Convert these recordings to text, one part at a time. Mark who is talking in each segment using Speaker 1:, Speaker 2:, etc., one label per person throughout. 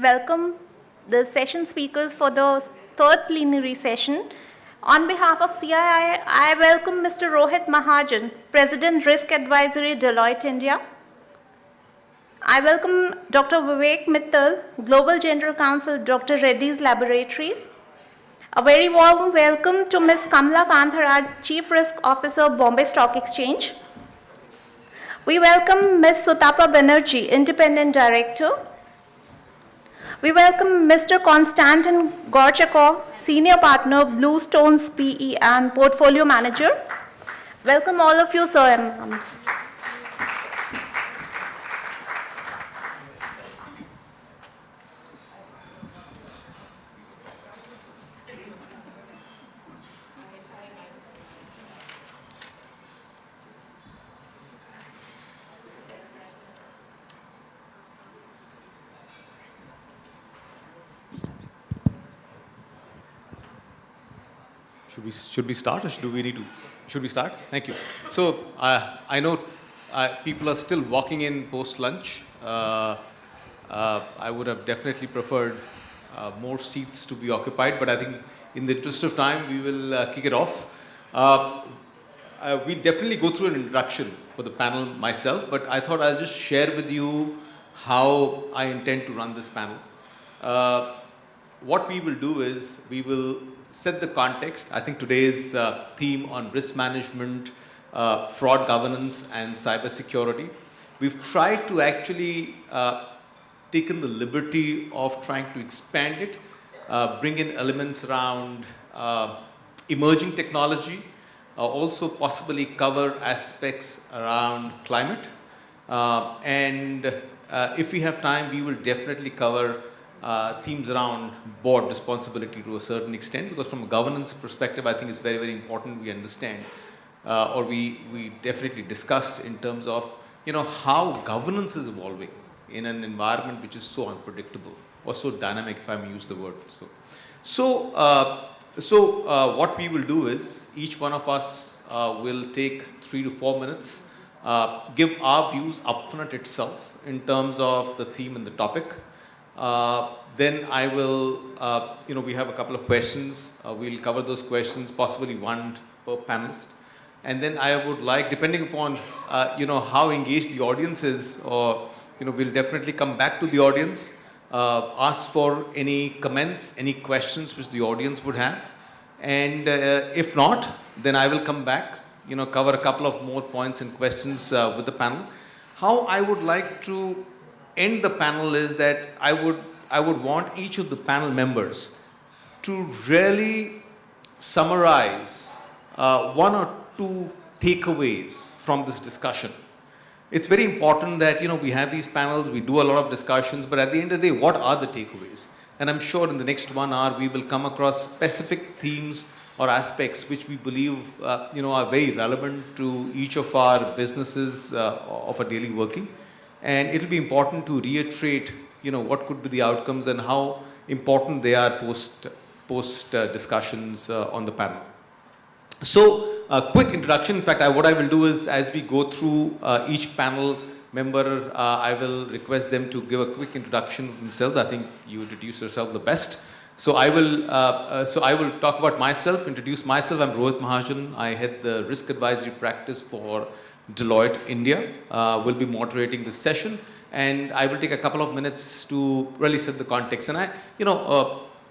Speaker 1: welcome the session speakers for the third plenary session. On behalf of CII, I welcome Mr. Rohit Mahajan, President Risk Advisory, Deloitte, India. I welcome Dr. Vivek Mittal, Global General Counsel, Dr. Reddy's Laboratories. A very warm welcome to Ms. Kamala Kantharaj, Chief Risk Officer, Bombay Stock Exchange. We welcome Ms. Sutapa Banerjee, Independent Director. We welcome Mr. Konstantin Gorchakov, Senior Partner, Bluestones PE and Portfolio Manager. Welcome all of you, sir and ma'am.
Speaker 2: Should we start, or should we start? Thank you. So I know people are still walking in post-lunch. I would have definitely preferred more seats to be occupied, but I think in the interest of time, we will kick it off. We'll definitely go through an introduction for the panel myself, but I thought I'll just share with you how I intend to run this panel. What we will do is we will set the context. I think today's theme on risk management, fraud governance, and cybersecurity. We've tried to actually taken the liberty of trying to expand it, bring in elements around emerging technology, also possibly cover aspects around climate, and if we have time, we will definitely cover themes around board responsibility to a certain extent, because from a governance perspective, I think it's very, very important we understand, or we definitely discuss in terms of, how governance is evolving in an environment which is so unpredictable or so dynamic, if I may use the word. So what we will do is each one of us will take 3 to 4 minutes, give our views upfront itself in terms of the theme and the topic. Then I will, we have a couple of questions. We'll cover those questions, possibly one per panelist. And then I would like, depending upon, how engaged the audience is, or, we'll definitely come back to the audience, ask for any comments, any questions which the audience would have. And if not, then I will come back, cover a couple of more points and questions with the panel. How I would like to end the panel is that I would want each of the panel members to really summarize 1 or 2 takeaways from this discussion. It's very important that we have these panels, we do a lot of discussions, but at the end of the day, what are the takeaways? And I'm sure in the next 1 hour we will come across specific themes or aspects which we believe are very relevant to each of our businesses of our daily working. And it'll be important to reiterate, what could be the outcomes and how important they are post discussions on the panel. So, a quick introduction. In fact, what I will do is, as we go through each panel member, I will request them to give a quick introduction of themselves. I think you introduce yourself the best. So I will talk about myself, introduce myself. I'm Rohit Mahajan. I head the risk advisory practice for Deloitte, India. Will be moderating this session, and I will take a couple of minutes to really set the context. And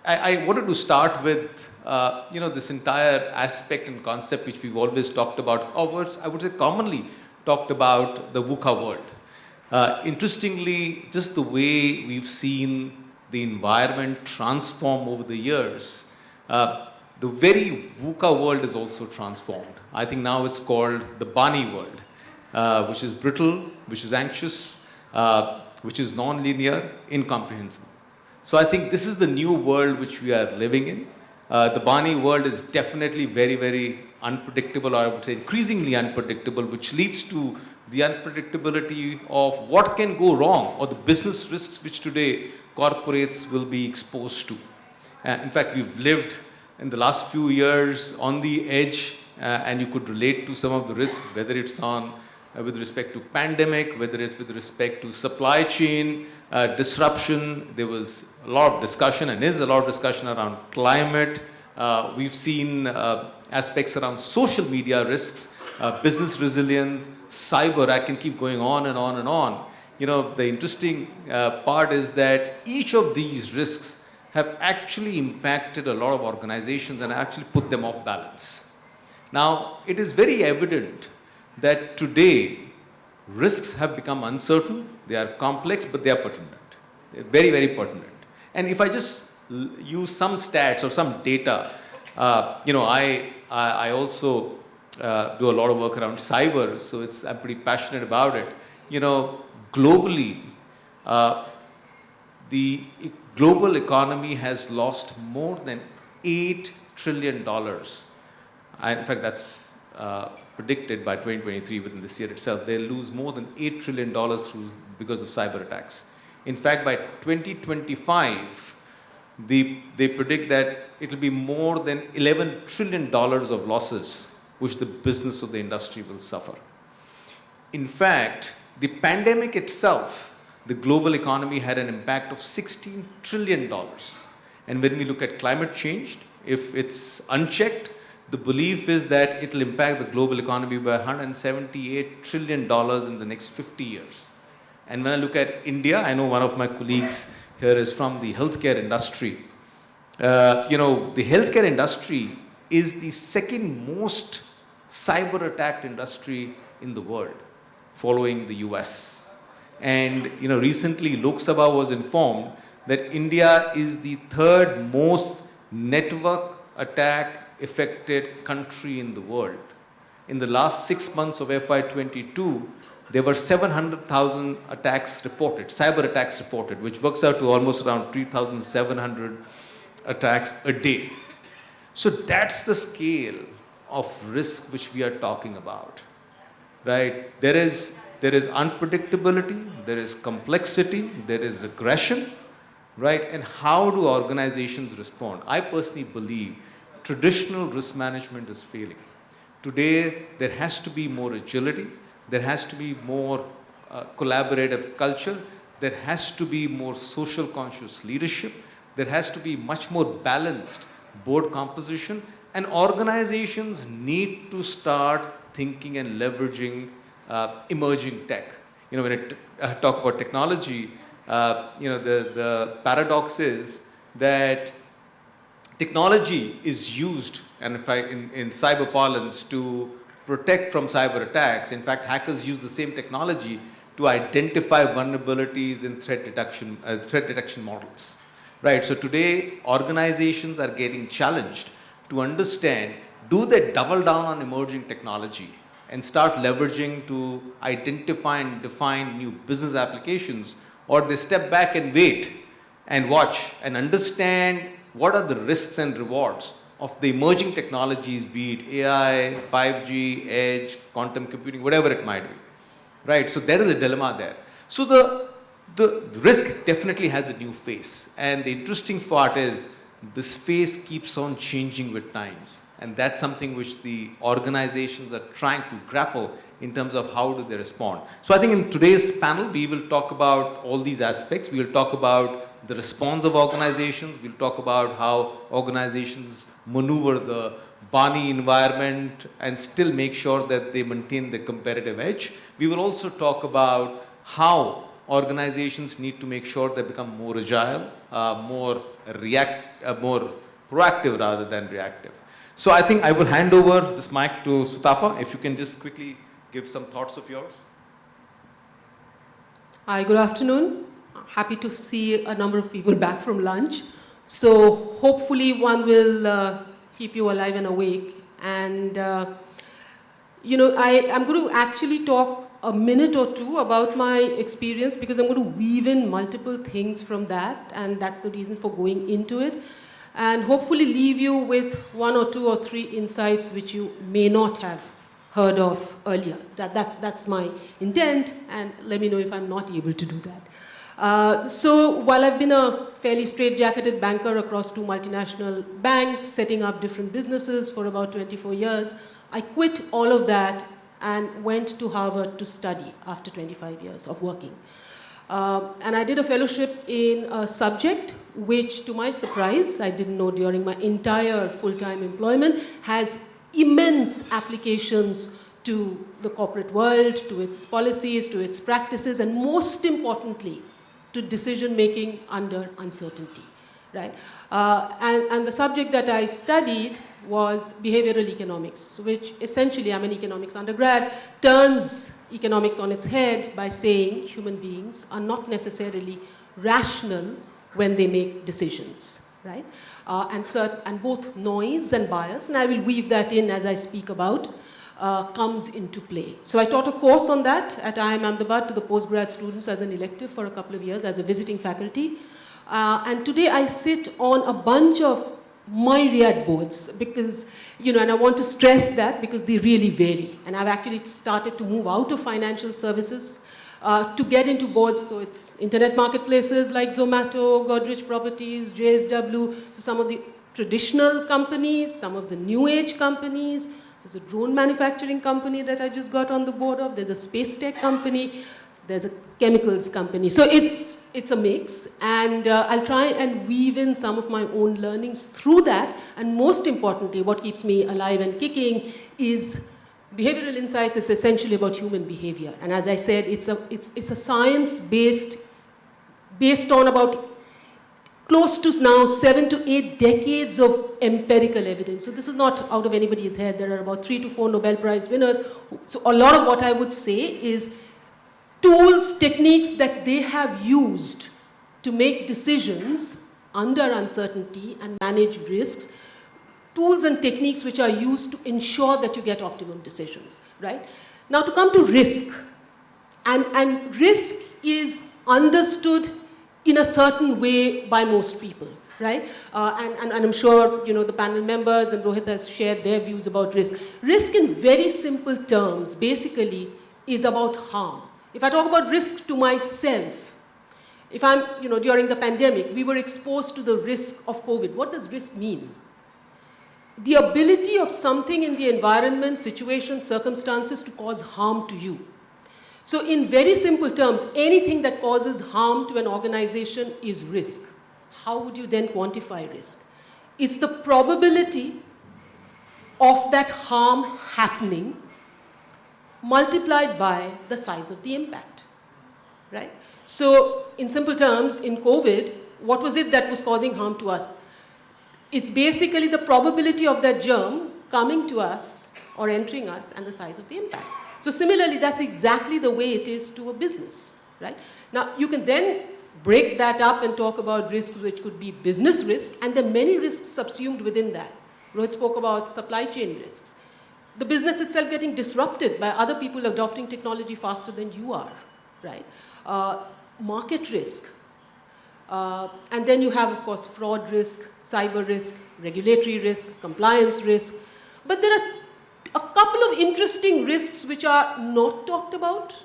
Speaker 2: I wanted to start with this entire aspect and concept which we've always talked about, or I would say commonly talked about, the VUCA world. Interestingly, just the way we've seen the environment transform over the years, the very VUCA world is also transformed. I think now it's called the Barney world, which is brittle, which is anxious, which is non-linear, incomprehensible. So I think this is the new world which we are living in. The Barney world is definitely very, very unpredictable, or I would say increasingly unpredictable, which leads to the unpredictability of what can go wrong, or the business risks which today corporates will be exposed to. In fact, we've lived in the last few years on the edge, and you could relate to some of the risks, whether it's on with respect to pandemic, whether it's with respect to supply chain disruption. There was a lot of discussion and is a lot of discussion around climate. We've seen aspects around social media risks, business resilience, cyber. I can keep going on and on and on. You know, the interesting part is that each of these risks have actually impacted a lot of organizations and actually put them off balance. Now, it is very evident that today risks have become uncertain, they are complex, but they are pertinent. They're very, very pertinent. And if I just use some stats or some data, you know, I also do a lot of work around cyber, so I'm pretty passionate about it. You know, globally, the global economy has lost more than $8 trillion. In fact, that's predicted by 2023, within this year itself. They'll lose more than $8 trillion because of cyber attacks. In fact, by 2025, they predict that it will be more than $11 trillion of losses, which the business of the industry will suffer. In fact, the pandemic itself, the global economy had an impact of $16 trillion. And when we look at climate change, if it's unchecked, the belief is that it will impact the global economy by $178 trillion in the next 50 years. And when I look at India, I know one of my colleagues here is from the healthcare industry. You know, the healthcare industry is the second most cyber attacked industry in the world, following the US. And you know, recently Lok Sabha was informed that India is the third most network attack affected country in the world. In the last 6 months of FY22, there were 700,000 attacks reported, cyber attacks reported, which works out to almost around 3,700 attacks a day. So that's the scale of risk which we are talking about, right? There is unpredictability, there is complexity, there is aggression, right? And how do organizations respond? I personally believe traditional risk management is failing. Today, there has to be more agility, there has to be more collaborative culture, there has to be more social conscious leadership, there has to be much more balanced board composition, and organizations need to start thinking and leveraging emerging tech. You know, when I talk about technology, you know, the paradox is that technology is used, and in cyber parlance, to protect from cyber attacks. In fact, hackers use the same technology to identify vulnerabilities in threat detection models. Right. So today, organizations are getting challenged to understand: do they double down on emerging technology and start leveraging to identify and define new business applications, or they step back and wait and watch and understand what are the risks and rewards of the emerging technologies, be it AI, 5G, edge, quantum computing, whatever it might be, right? So there is a dilemma there. So the risk definitely has a new face, and the interesting part is this face keeps on changing with times, and that's something which the organizations are trying to grapple in terms of how do they respond. So I think in today's panel, we will talk about all these aspects. We will talk about the response of organizations. We'll talk about how organizations maneuver the Barney environment and still make sure that they maintain the competitive edge. We will also talk about how organizations need to make sure they become more agile, more proactive rather than reactive. So I think I will hand over this mic to Sutapa. If you can just quickly give some thoughts of yours.
Speaker 3: Hi, good afternoon. Happy to see a number of people back from lunch. So hopefully one will keep you alive and awake. And, you know, I'm going to actually talk a minute or two about my experience, because I'm going to weave in multiple things from that, and that's the reason for going into it. And hopefully leave you with 1 or 2 or 3 insights which you may not have heard of earlier. That's my intent, and let me know if I'm not able to do that. So while I've been a fairly straight-jacketed banker across 2 multinational banks, setting up different businesses for about 24 years, I quit all of that and went to Harvard to study after 25 years of working. And I did a fellowship in a subject which, to my surprise, I didn't know during my entire full-time employment, has immense applications to the corporate world, to its policies, to its practices, and most importantly, to decision-making under uncertainty, right? And the subject that I studied was behavioral economics, which essentially, I'm an economics undergrad, turns economics on its head by saying human beings are not necessarily rational when they make decisions, right? And both noise and bias, and I will weave that in as I speak about, comes into play. So I taught a course on that at IIM Ahmedabad to the postgrad students as an elective for a couple of years as a visiting faculty. And today I sit on a bunch of myriad boards because, and I want to stress that because they really vary. And I've actually started to move out of financial services to get into boards. So it's internet marketplaces like Zomato, Godrej Properties, JSW, so some of the traditional companies, some of the new age companies. There's a drone manufacturing company that I just got on the board of. There's a space tech company. There's a chemicals company. So it's a mix, and I'll try and weave in some of my own learnings through that. And most importantly, what keeps me alive and kicking is behavioral insights is essentially about human behavior. And as I said, it's a science based on about close to now 7 to 8 decades of empirical evidence. So this is not out of anybody's head. There are about 3 to 4 Nobel Prize winners. So a lot of what I would say is tools, techniques that they have used to make decisions under uncertainty and manage risks, tools and techniques which are used to ensure that you get optimum decisions, right? Now to come to risk, and risk is understood in a certain way by most people, right? And I'm sure the panel members and Rohit has shared their views about risk. Risk in very simple terms basically is about harm. If I talk about risk to myself, if I'm, during the pandemic, we were exposed to the risk of COVID. What does risk mean? The ability of something in the environment, situation, circumstances to cause harm to you. So in very simple terms, anything that causes harm to an organization is risk. How would you then quantify risk? It's the probability of that harm happening multiplied by the size of the impact, right? So in simple terms, in COVID, what was it that was causing harm to us? It's basically the probability of that germ coming to us or entering us and the size of the impact. So similarly, that's exactly the way it is to a business, right? Now, you can then break that up and talk about risks which could be business risk, and there are many risks subsumed within that. Rohit spoke about supply chain risks. The business itself getting disrupted by other people adopting technology faster than you are, right? Market risk. And then you have, of course, fraud risk, cyber risk, regulatory risk, compliance risk. But there are a couple of interesting risks which are not talked about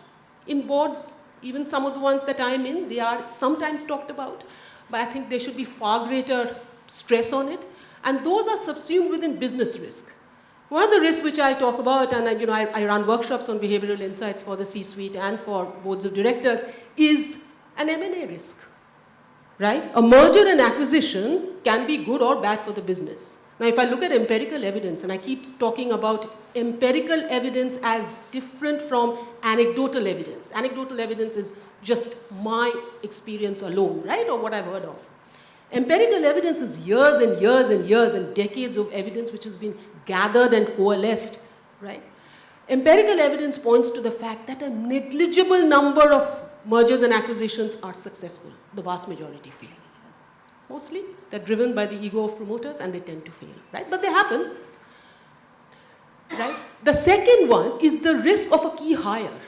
Speaker 3: in boards. Even some of the ones that I'm in, they are sometimes talked about. But I think there should be far greater stress on it. And those are subsumed within business risk. One of the risks which I talk about, and I run workshops on behavioral insights for the C-suite and for boards of directors, is an M&A risk, right? A merger and acquisition can be good or bad for the business. Now, if I look at empirical evidence, and I keep talking about empirical evidence as different from anecdotal evidence. Anecdotal evidence is just my experience alone, right, or what I've heard of. Empirical evidence is years and years and years and decades of evidence which has been gathered and coalesced, right? Empirical evidence points to the fact that a negligible number of mergers and acquisitions are successful. The vast majority fail. Mostly, they're driven by the ego of promoters and they tend to fail, right? But they happen, right? The second one is the risk of a key hire,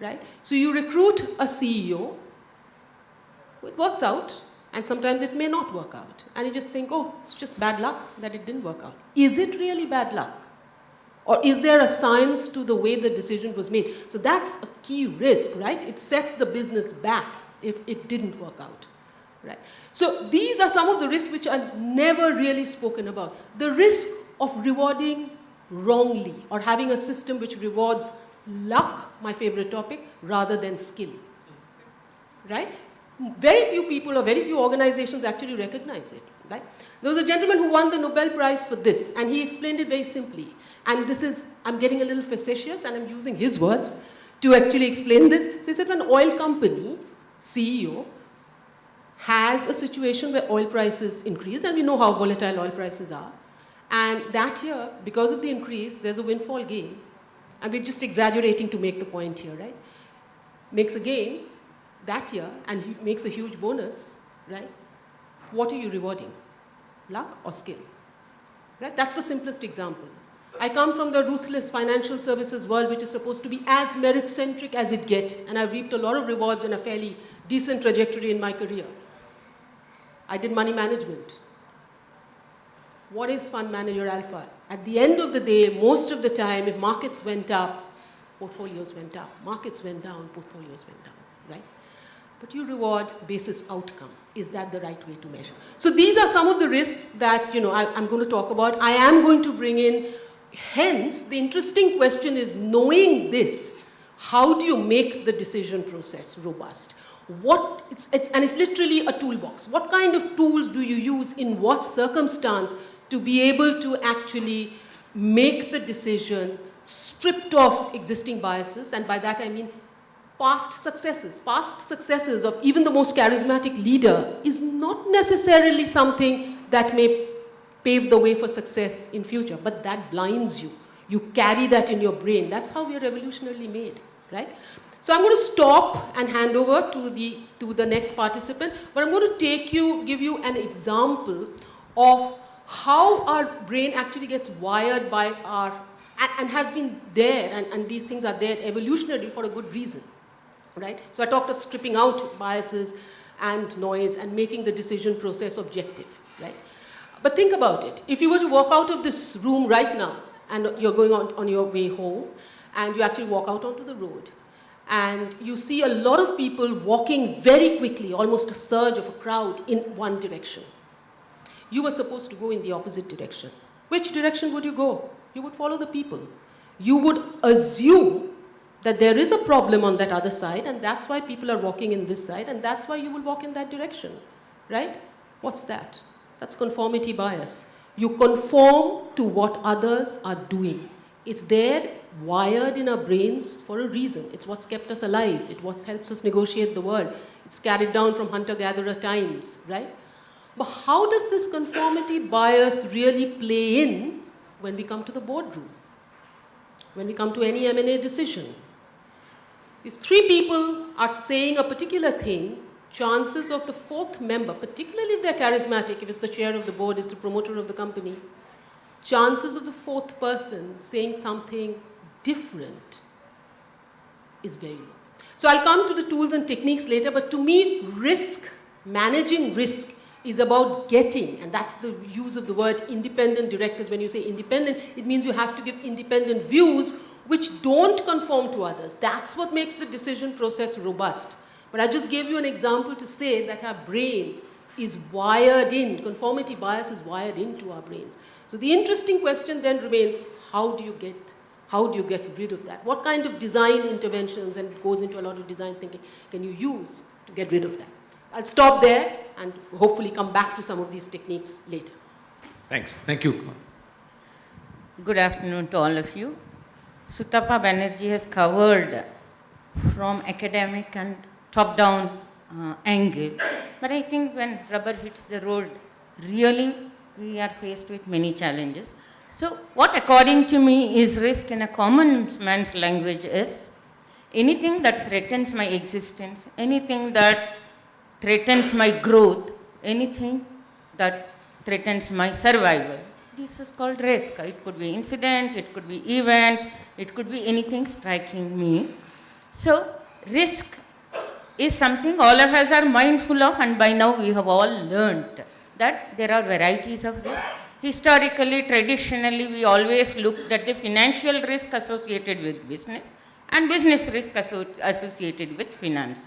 Speaker 3: right? So you recruit a CEO, it works out, and sometimes it may not work out. And you just think, oh, it's just bad luck that it didn't work out. Is it really bad luck? Or is there a science to the way the decision was made? So that's a key risk, right? It sets the business back if it didn't work out, right? So these are some of the risks which are never really spoken about. The risk of rewarding wrongly, or having a system which rewards luck, my favorite topic, rather than skill. Right? Very few people or very few organizations actually recognize it. Right? There was a gentleman who won the Nobel Prize for this, and he explained it very simply. And this is, I'm getting a little facetious, and I'm using his words to actually explain this. So he said, when an oil company CEO has a situation where oil prices increase, and we know how volatile oil prices are, and that year, because of the increase, there's a windfall gain. And we're just exaggerating to make the point here, right? Makes a gain that year, and he makes a huge bonus, right? What are you rewarding? Luck or skill? Right? That's the simplest example. I come from the ruthless financial services world, which is supposed to be as merit-centric as it gets, and I've reaped a lot of rewards and a fairly decent trajectory in my career. I did money management. What is fund manager alpha? At the end of the day, most of the time, if markets went up, portfolios went up. Markets went down, portfolios went down, right? But you reward basis outcome. Is that the right way to measure? So these are some of the risks that I'm going to talk about. I am going to bring in, hence, the interesting question is, knowing this, how do you make the decision process robust? And it's literally a toolbox. What kind of tools do you use in what circumstance to be able to actually make the decision stripped of existing biases? And by that I mean past successes of even the most charismatic leader is not necessarily something that may pave the way for success in future, but that blinds you. You carry that in your brain. That's how we are revolutionarily made, right? So I'm going to stop and hand over to the next participant, but I'm going to give you an example of how our brain actually gets wired by and has been there, and these things are there evolutionarily for a good reason. Right? So I talked of stripping out biases and noise and making the decision process objective. Right? But think about it. If you were to walk out of this room right now, and you're going on your way home, and you actually walk out onto the road, and you see a lot of people walking very quickly, almost a surge of a crowd in one direction. You were supposed to go in the opposite direction. Which direction would you go? You would follow the people. You would assume that there is a problem on that other side, and that's why people are walking in this side, and that's why you will walk in that direction, right? What's that? That's conformity bias. You conform to what others are doing. It's there, wired in our brains for a reason. It's what's kept us alive. It's what helps us negotiate the world. It's carried down from hunter-gatherer times, right? But how does this conformity bias really play in when we come to the boardroom? When we come to any M&A decision? If three people are saying a particular thing, chances of the fourth member, particularly if they're charismatic, if it's the chair of the board, it's the promoter of the company, chances of the fourth person saying something different is very low. So I'll come to the tools and techniques later, but to me, managing risk is about getting, and that's the use of the word independent directors. When you say independent, it means you have to give independent views which don't conform to others. That's what makes the decision process robust. But I just gave you an example to say that our brain is wired in, conformity bias is wired into our brains. So the interesting question then remains, how do you get rid of that? What kind of design interventions, and it goes into a lot of design thinking, can you use to get rid of that? I'll stop there and hopefully come back to some of these techniques later.
Speaker 2: Thanks. Thank you.
Speaker 4: Good afternoon to all of you. Sutapa Banerjee has covered from academic and top-down angle, but I think when rubber hits the road, really we are faced with many challenges. So what according to me is risk in a common man's language is anything that threatens my existence, anything that threatens my growth, anything that threatens my survival. This is called risk. It could be incident, it could be event, it could be anything striking me. So risk is something all of us are mindful of, and by now we have all learnt that there are varieties of risk. Historically, traditionally, we always looked at the financial risk associated with business and business risk associated with finance.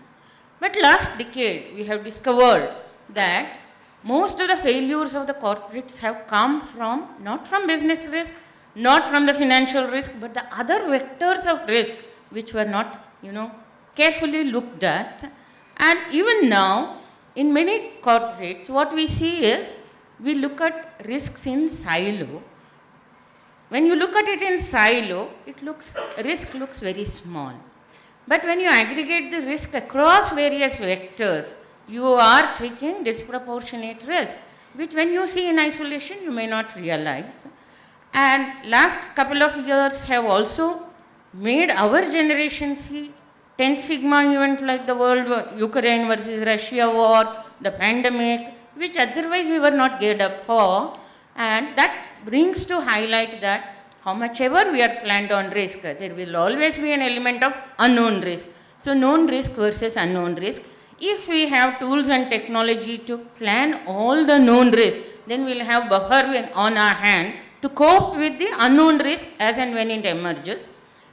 Speaker 4: But last decade, we have discovered that most of the failures of the corporates have come from, not from business risk, not from the financial risk, but the other vectors of risk which were not, carefully looked at. And even now, in many corporates, what we see is, we look at risks in silo. When you look at it in silo, risk looks very small. But when you aggregate the risk across various vectors, you are taking disproportionate risk, which when you see in isolation, you may not realize. And last couple of years have also made our generation see 10 sigma event like the world war, Ukraine versus Russia war, the pandemic, which otherwise we were not geared up for. And that brings to highlight that how much ever we are planned on risk, there will always be an element of unknown risk. So known risk versus unknown risk. If we have tools and technology to plan all the known risk, then we'll have buffer on our hand to cope with the unknown risk as and when it emerges.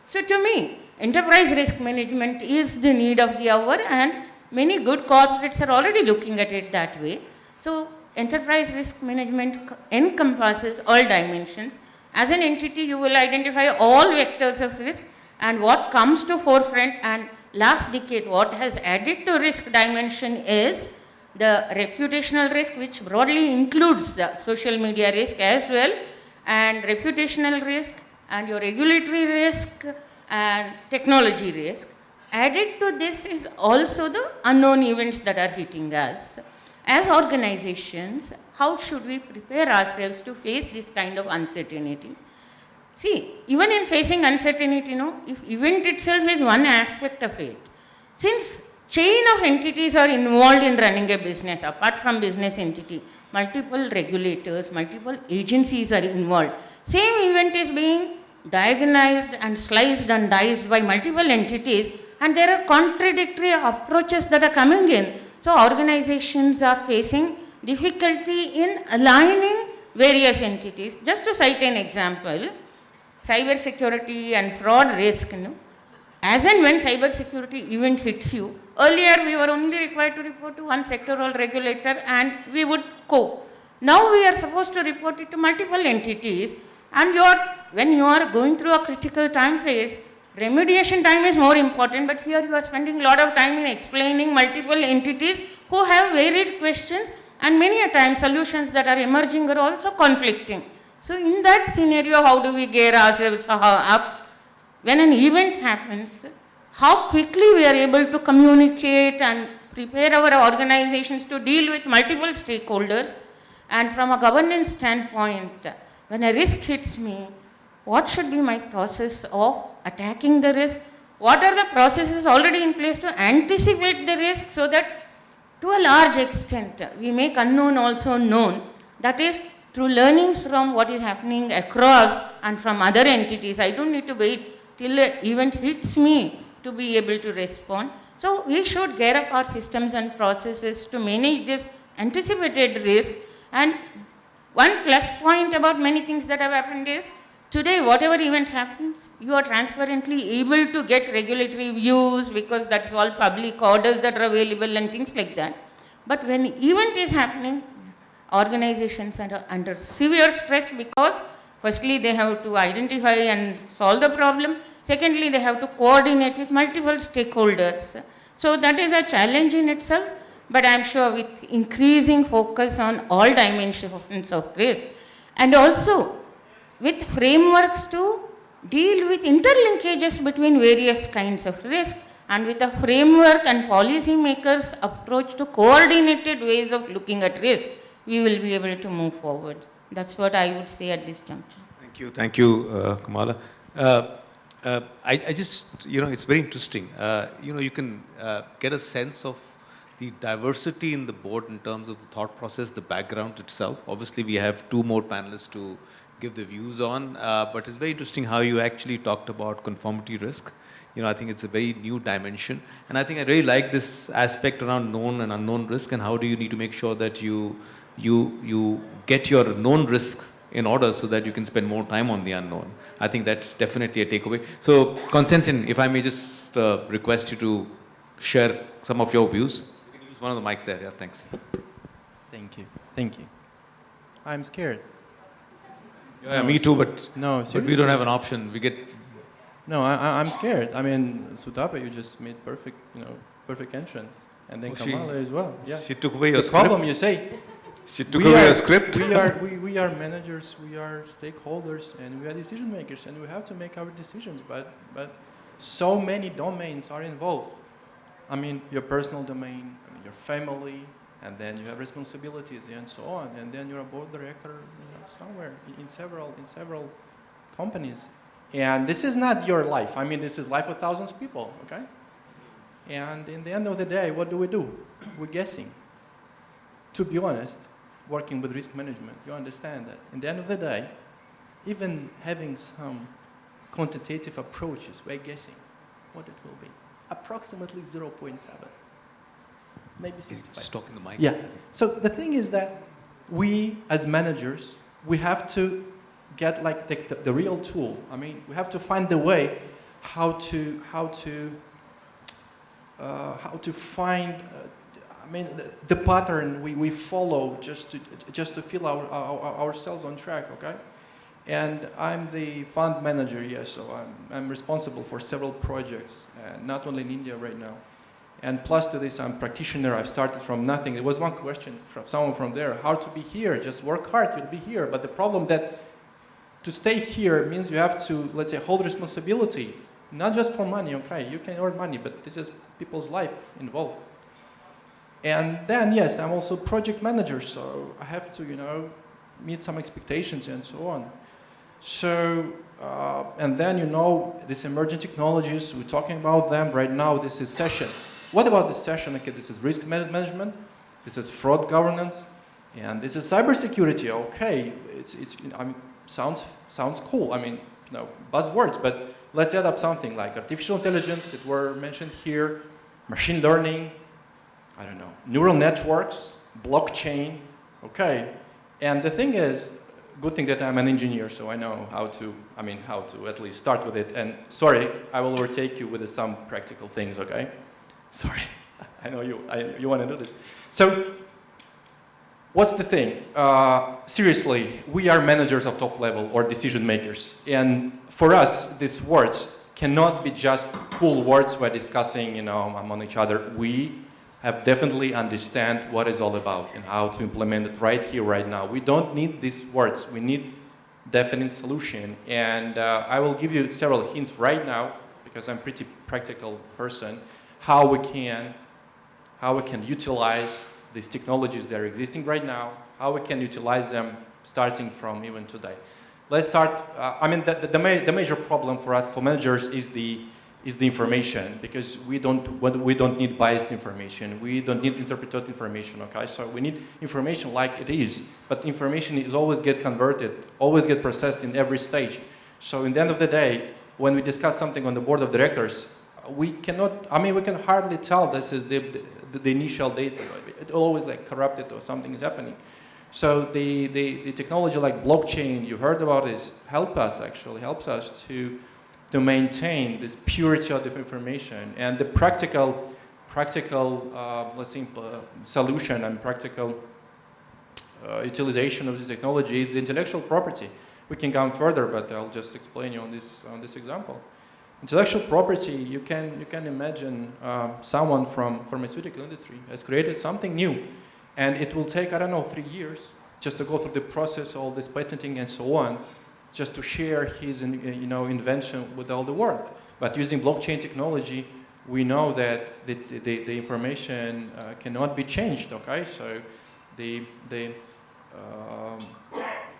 Speaker 4: So to me, enterprise risk management is the need of the hour, and many good corporates are already looking at it that way. So enterprise risk management encompasses all dimensions. As an entity, you will identify all vectors of risk and what comes to forefront. And last decade, what has added to risk dimension is the reputational risk, which broadly includes the social media risk as well, and reputational risk, and your regulatory risk, and technology risk. Added to this is also the unknown events that are hitting us. As organizations, how should we prepare ourselves to face this kind of uncertainty? See, even in facing uncertainty, if event itself is one aspect of it, since chain of entities are involved in running a business, apart from business entity, multiple regulators, multiple agencies are involved. Same event is being diagonized and sliced and diced by multiple entities, and there are contradictory approaches that are coming in. So organizations are facing difficulty in aligning various entities. Just to cite an example, cybersecurity and fraud risk, as and when cybersecurity event hits you, earlier we were only required to report to one sectoral regulator and we would cope. Now we are supposed to report it to multiple entities, and when you are going through a critical time phase, remediation time is more important, but here you are spending a lot of time in explaining multiple entities who have varied questions, and many a time solutions that are emerging are also conflicting. So in that scenario, how do we gear ourselves up? When an event happens, how quickly we are able to communicate and prepare our organizations to deal with multiple stakeholders. And from a governance standpoint, when a risk hits me, what should be my process of attacking the risk? What are the processes already in place to anticipate the risk so that to a large extent we make unknown also known? That is through learnings from what is happening across and from other entities. I don't need to wait till an event hits me to be able to respond. So we should gear up our systems and processes to manage this anticipated risk. And one plus point about many things that have happened is, today, whatever event happens, you are transparently able to get regulatory views because that's all public orders that are available and things like that. But when event is happening, organizations are under severe stress because firstly, they have to identify and solve the problem. Secondly, they have to coordinate with multiple stakeholders. So that is a challenge in itself, but I'm sure with increasing focus on all dimensions of risk, and also with frameworks to deal with interlinkages between various kinds of risk, and with a framework and policy makers approach to coordinated ways of looking at risk, we will be able to move forward. That's what I would say at this juncture.
Speaker 2: Thank you, Kamala. I just, it's very interesting. You can get a sense of the diversity in the board in terms of the thought process, the background itself. Obviously, we have two more panelists to give the views on, but it's very interesting how you actually talked about conformity risk. I think it's a very new dimension, and I think I really like this aspect around known and unknown risk, and how do you need to make sure that you get your known risk in order so that you can spend more time on the unknown. I think that's definitely a takeaway. So, Konstantin, if I may just request you to share some of your views. You can use one of the mics there. Yeah, thanks.
Speaker 5: Thank you. I'm scared.
Speaker 2: Yeah, me too, but,
Speaker 5: No,
Speaker 2: but
Speaker 5: seriously.
Speaker 2: we don't have an option. We get
Speaker 5: No, I'm scared. I mean, Sutapa, you just made perfect entrance. And then
Speaker 2: Oh, she-
Speaker 5: Kamala as well. Yeah.
Speaker 2: She took away your
Speaker 5: The
Speaker 2: script.
Speaker 5: problem, you say,
Speaker 2: She took away your script.
Speaker 5: we are managers, we are stakeholders, and we are decision makers, and we have to make our decisions. But so many domains are involved. I mean, your personal domain, I mean, your family, and then you have responsibilities and so on, and then you're a board director, somewhere in several companies. And this is not your life. I mean, this is life of thousands of people. Okay. And in the end of the day, what do? We're guessing. To be honest, working with risk management, you understand that in the end of the day, even having some quantitative approaches, we're guessing what it will be. Approximately 0.7, maybe 65.
Speaker 2: Just talking the mic.
Speaker 5: Yeah. So the thing is that we, as managers, we have to get like the real tool. I mean, we have to find the way how to find. I mean, the pattern we follow just to feel ourselves on track. Okay. And I'm the fund manager, yes, so I'm responsible for several projects, not only in India right now. And plus to this, I'm a practitioner. I've started from nothing. There was one question from someone from there, how to be here, just work hard, you'll be here. But the problem that to stay here means you have to, let's say, hold responsibility, not just for money, okay, you can earn money, but this is people's life involved. And then, yes, I'm also project manager, so I have to, meet some expectations and so on. So, and then, these emerging technologies, we're talking about them right now, this is session. What about this session? Okay, this is risk management, this is fraud governance, and this is cybersecurity. Okay, sounds cool. I mean, buzzwords, but let's add up something like artificial intelligence, it were mentioned here, machine learning, I don't know, neural networks, blockchain, okay. And the thing is, good thing that I'm an engineer, so I know how to at least start with it. And sorry, I will overtake you with some practical things, okay? Sorry, I know you want to do this. So, what's the thing? Seriously, we are managers of top level or decision makers. And for us, these words cannot be just cool words we're discussing, among each other. We have definitely understand what it's all about and how to implement it right here, right now. We don't need these words. We need definite solution. And I will give you several hints right now, because I'm a pretty practical person, how we can utilize these technologies that are existing right now, how we can utilize them starting from even today. Let's start, the major problem for us, for managers, is the information, because we don't need biased information, we don't need interpreted information, okay? So we need information like it is, but information is always get converted, always get processed in every stage. So in the end of the day, when we discuss something on the board of directors, we can hardly tell this is the initial data. It always corrupted or something is happening. So the technology like blockchain, you heard about it, helps us to maintain this purity of the information. And the practical let's say, solution and practical utilization of this technology is the intellectual property. We can go further, but I'll just explain you on this example. Intellectual property, you can imagine someone from pharmaceutical industry has created something new, and it will take, 3 years just to go through the process, all this patenting and so on, just to share his invention with all the world. But using blockchain technology, we know that the information cannot be changed, okay? So the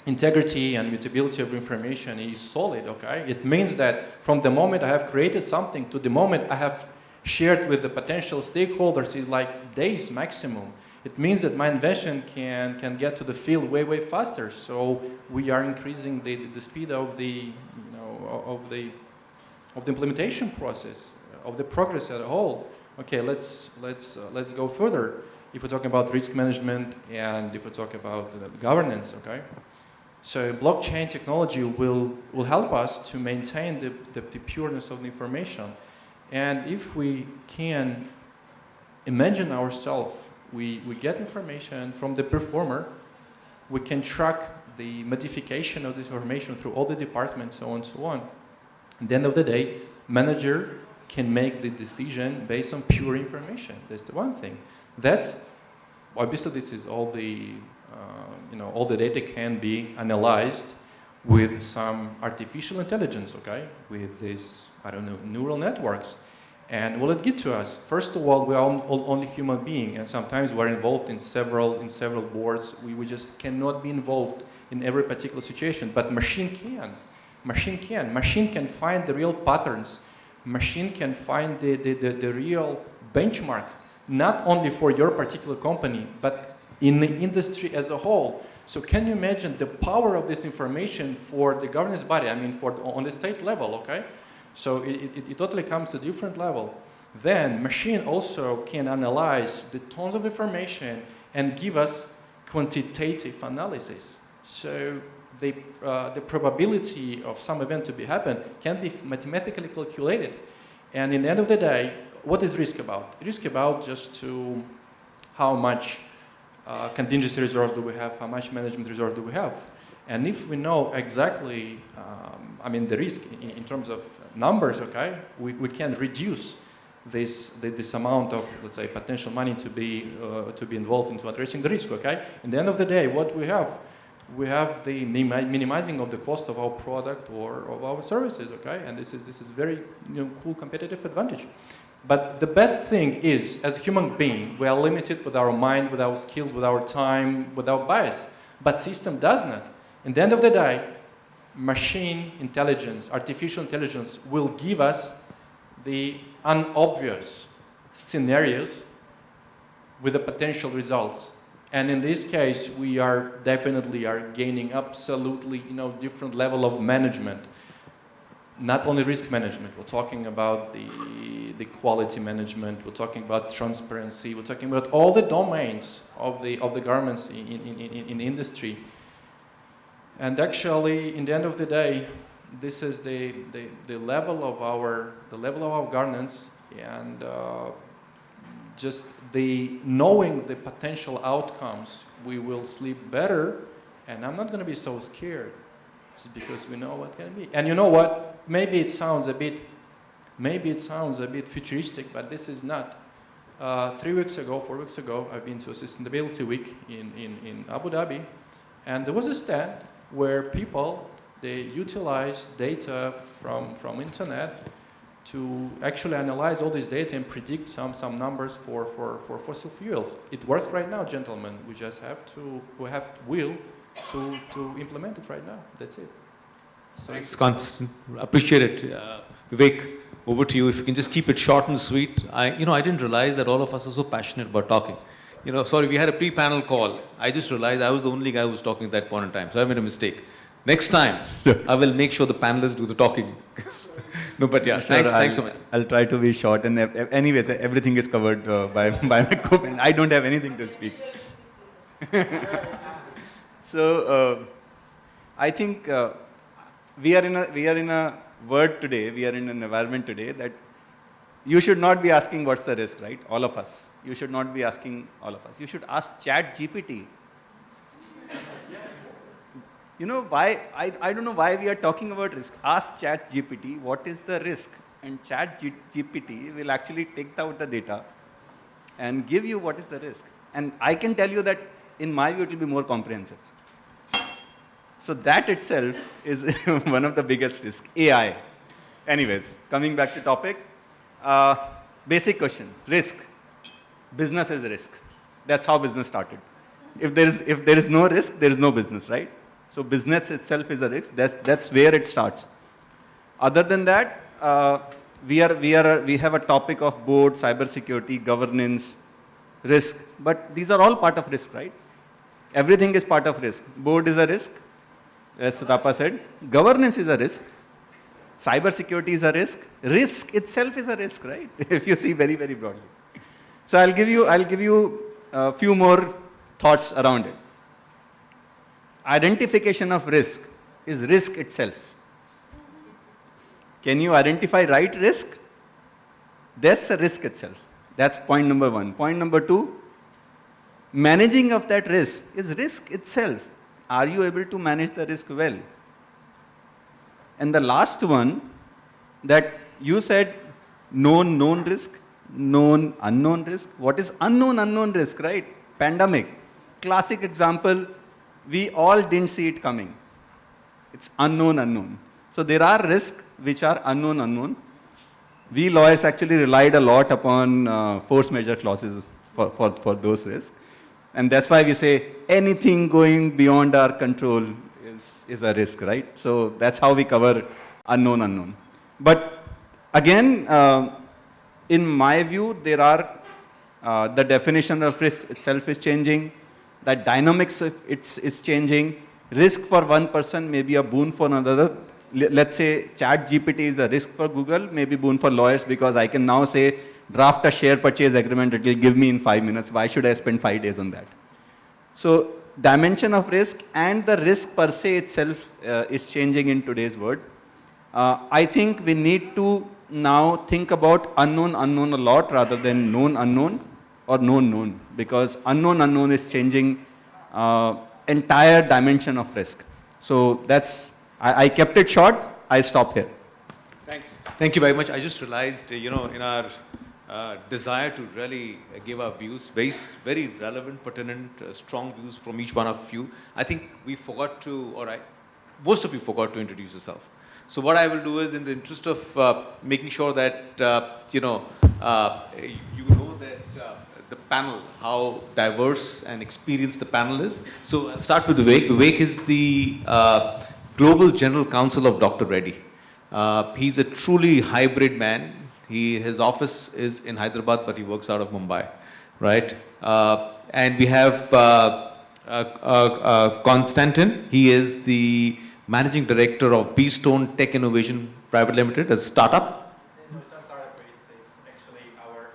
Speaker 5: integrity and mutability of information is solid, okay? It means that from the moment I have created something to the moment I have shared with the potential stakeholders is like days maximum. It means that my invention can get to the field way faster. So we are increasing the speed of the implementation process, of the progress as a whole. Okay, let's go further. If we're talking about risk management and if we talk about governance, okay. So blockchain technology will help us to maintain the pureness of the information. And if we can imagine ourselves, we get information from the performer, we can track the modification of this information through all the departments, so on and so on. At the end of the day, manager can make the decision based on pure information. That's the one thing. That's obviously this is all the all the data can be analyzed with some artificial intelligence, okay, with this neural networks. And will it get to us? First of all, we are only human beings, and sometimes we're involved in several boards. We just cannot be involved in every particular situation. But machine can. Machine can find the real patterns. Machine can find the real benchmark, not only for your particular company, but in the industry as a whole. So can you imagine the power of this information for the governance body? I mean, on the state level, okay? So it totally comes to a different level. Then machine also can analyze the tons of information and give us quantitative analysis. So the probability of some event to be happen can be mathematically calculated. And in the end of the day, what is risk about? Risk about just to how much contingency reserve do we have, how much management reserve do we have. And if we know exactly, the risk in terms of numbers, okay, we can reduce this amount of, let's say, potential money to be involved into addressing the risk, okay? In the end of the day, what we have the minimizing of the cost of our product or of our services, okay? And this is very cool competitive advantage. But the best thing is, as a human being, we are limited with our mind, with our skills, with our time, with our bias. But system does not. In the end of the day, machine intelligence, artificial intelligence will give us the unobvious scenarios with the potential results. And in this case, we are definitely gaining absolutely different level of management. Not only risk management, we're talking about the quality management, we're talking about transparency, we're talking about all the domains of the governments in industry. And actually, in the end of the day, this is the level of our governance, and just the knowing the potential outcomes, we will sleep better, and I'm not going to be so scared, just because we know what can be. And you know what? Maybe it sounds a bit futuristic, but this is not. 4 weeks ago, I've been to a sustainability week in Abu Dhabi, and there was a stand where people, they utilize data from internet to actually analyze all this data and predict some numbers for fossil fuels. It works right now, gentlemen. We just have to implement it right now. That's it. So
Speaker 2: thanks, Constant. Appreciate it. Vivek, over to you. If you can just keep it short and sweet. I didn't realize that all of us are so passionate about talking. Sorry, we had a pre-panel call. I just realized I was the only guy who was talking at that point in time. So I made a mistake. Next time, I will make sure the panelists do the talking. No, but yeah,
Speaker 6: sure,
Speaker 2: thanks so much.
Speaker 6: I'll try to be short. And anyways, everything is covered by my co-panel. I don't have anything to speak. So I think we are in a world today, we are in an environment today that you should not be asking what's the risk, right? All of us. You should not be asking all of us. You should ask ChatGPT. Why? I don't know why we are talking about risk. Ask ChatGPT what is the risk, and ChatGPT will actually take out the data and give you what is the risk. And I can tell you that in my view it will be more comprehensive. So that itself is one of the biggest risks, AI. Anyways, coming back to topic, basic question, risk. Business is risk. That's how business started. If there is no risk, there is no business, right? So business itself is a risk. That's where it starts. Other than that, we have a topic of board, cybersecurity, governance, risk. But these are all part of risk, right? Everything is part of risk. Board is a risk, as Sutapa said. Governance is a risk. Cybersecurity is a risk. Risk itself is a risk, right? If you see very, very broadly. So I'll give you a few more thoughts around it. Identification of risk is risk itself. Can you identify right risk? That's a risk itself. That's point number one. Point number two, managing of that risk is risk itself. are you able to manage the risk well? And the last one, that you said known risk, known unknown risk. What is unknown risk, right? Pandemic, classic example, we all didn't see it coming. It's unknown. So there are risks which are unknown. We lawyers actually relied a lot upon force majeure clauses for those risks. And that's why we say anything going beyond our control is a risk, right? So that's how we cover unknown. But again, in my view, there are, the definition of risk itself is changing, the dynamics of it's changing. Risk for one person may be a boon for another. Let's say ChatGPT is a risk for Google, maybe boon for lawyers, because I can now say, draft a share purchase agreement, it will give me in 5 minutes. Why should I spend 5 days on that? So dimension of risk and the risk per se itself is changing in today's world. I think we need to now think about unknown a lot rather than known or known, because unknown is changing entire dimension of risk. So that's, I kept it short, I stop here.
Speaker 2: Thanks. Thank you very much. I just realized, in our desire to really give our views, very relevant, pertinent, strong views from each one of you, I think we forgot to, most of you forgot to introduce yourself. So what I will do is, in the interest of making sure that, you know that the panel, how diverse and experienced the panel is. So I'll start with Vivek. Vivek is the Global General Counsel of Dr. Reddy. He's a truly hybrid man. His office is in Hyderabad, but he works out of Mumbai, right? And we have Konstantin. He is the Managing Director of B-Stone Tech Innovation Private Limited, a startup.
Speaker 5: No, it's not startup, it's actually our,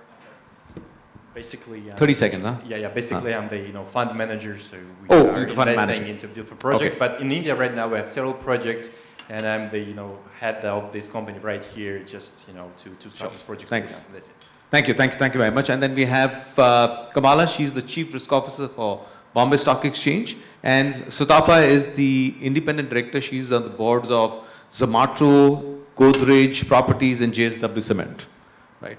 Speaker 5: basically...
Speaker 2: 30 seconds, huh?
Speaker 5: Yeah, basically I'm the fund manager, so we
Speaker 2: you're
Speaker 5: are
Speaker 2: the fund
Speaker 5: investing
Speaker 2: manager.
Speaker 5: into different projects.
Speaker 2: Okay.
Speaker 5: But in India right now we have several projects, and I'm the head of this company right here, just to start this project.
Speaker 2: Thanks.
Speaker 5: That's it.
Speaker 2: Thank you very much. And then we have Kamala. She's the Chief Risk Officer for Bombay Stock Exchange. And Sutapa is the Independent Director. She's on the boards of Zomato, Godrej Properties, and JSW Cement. Right.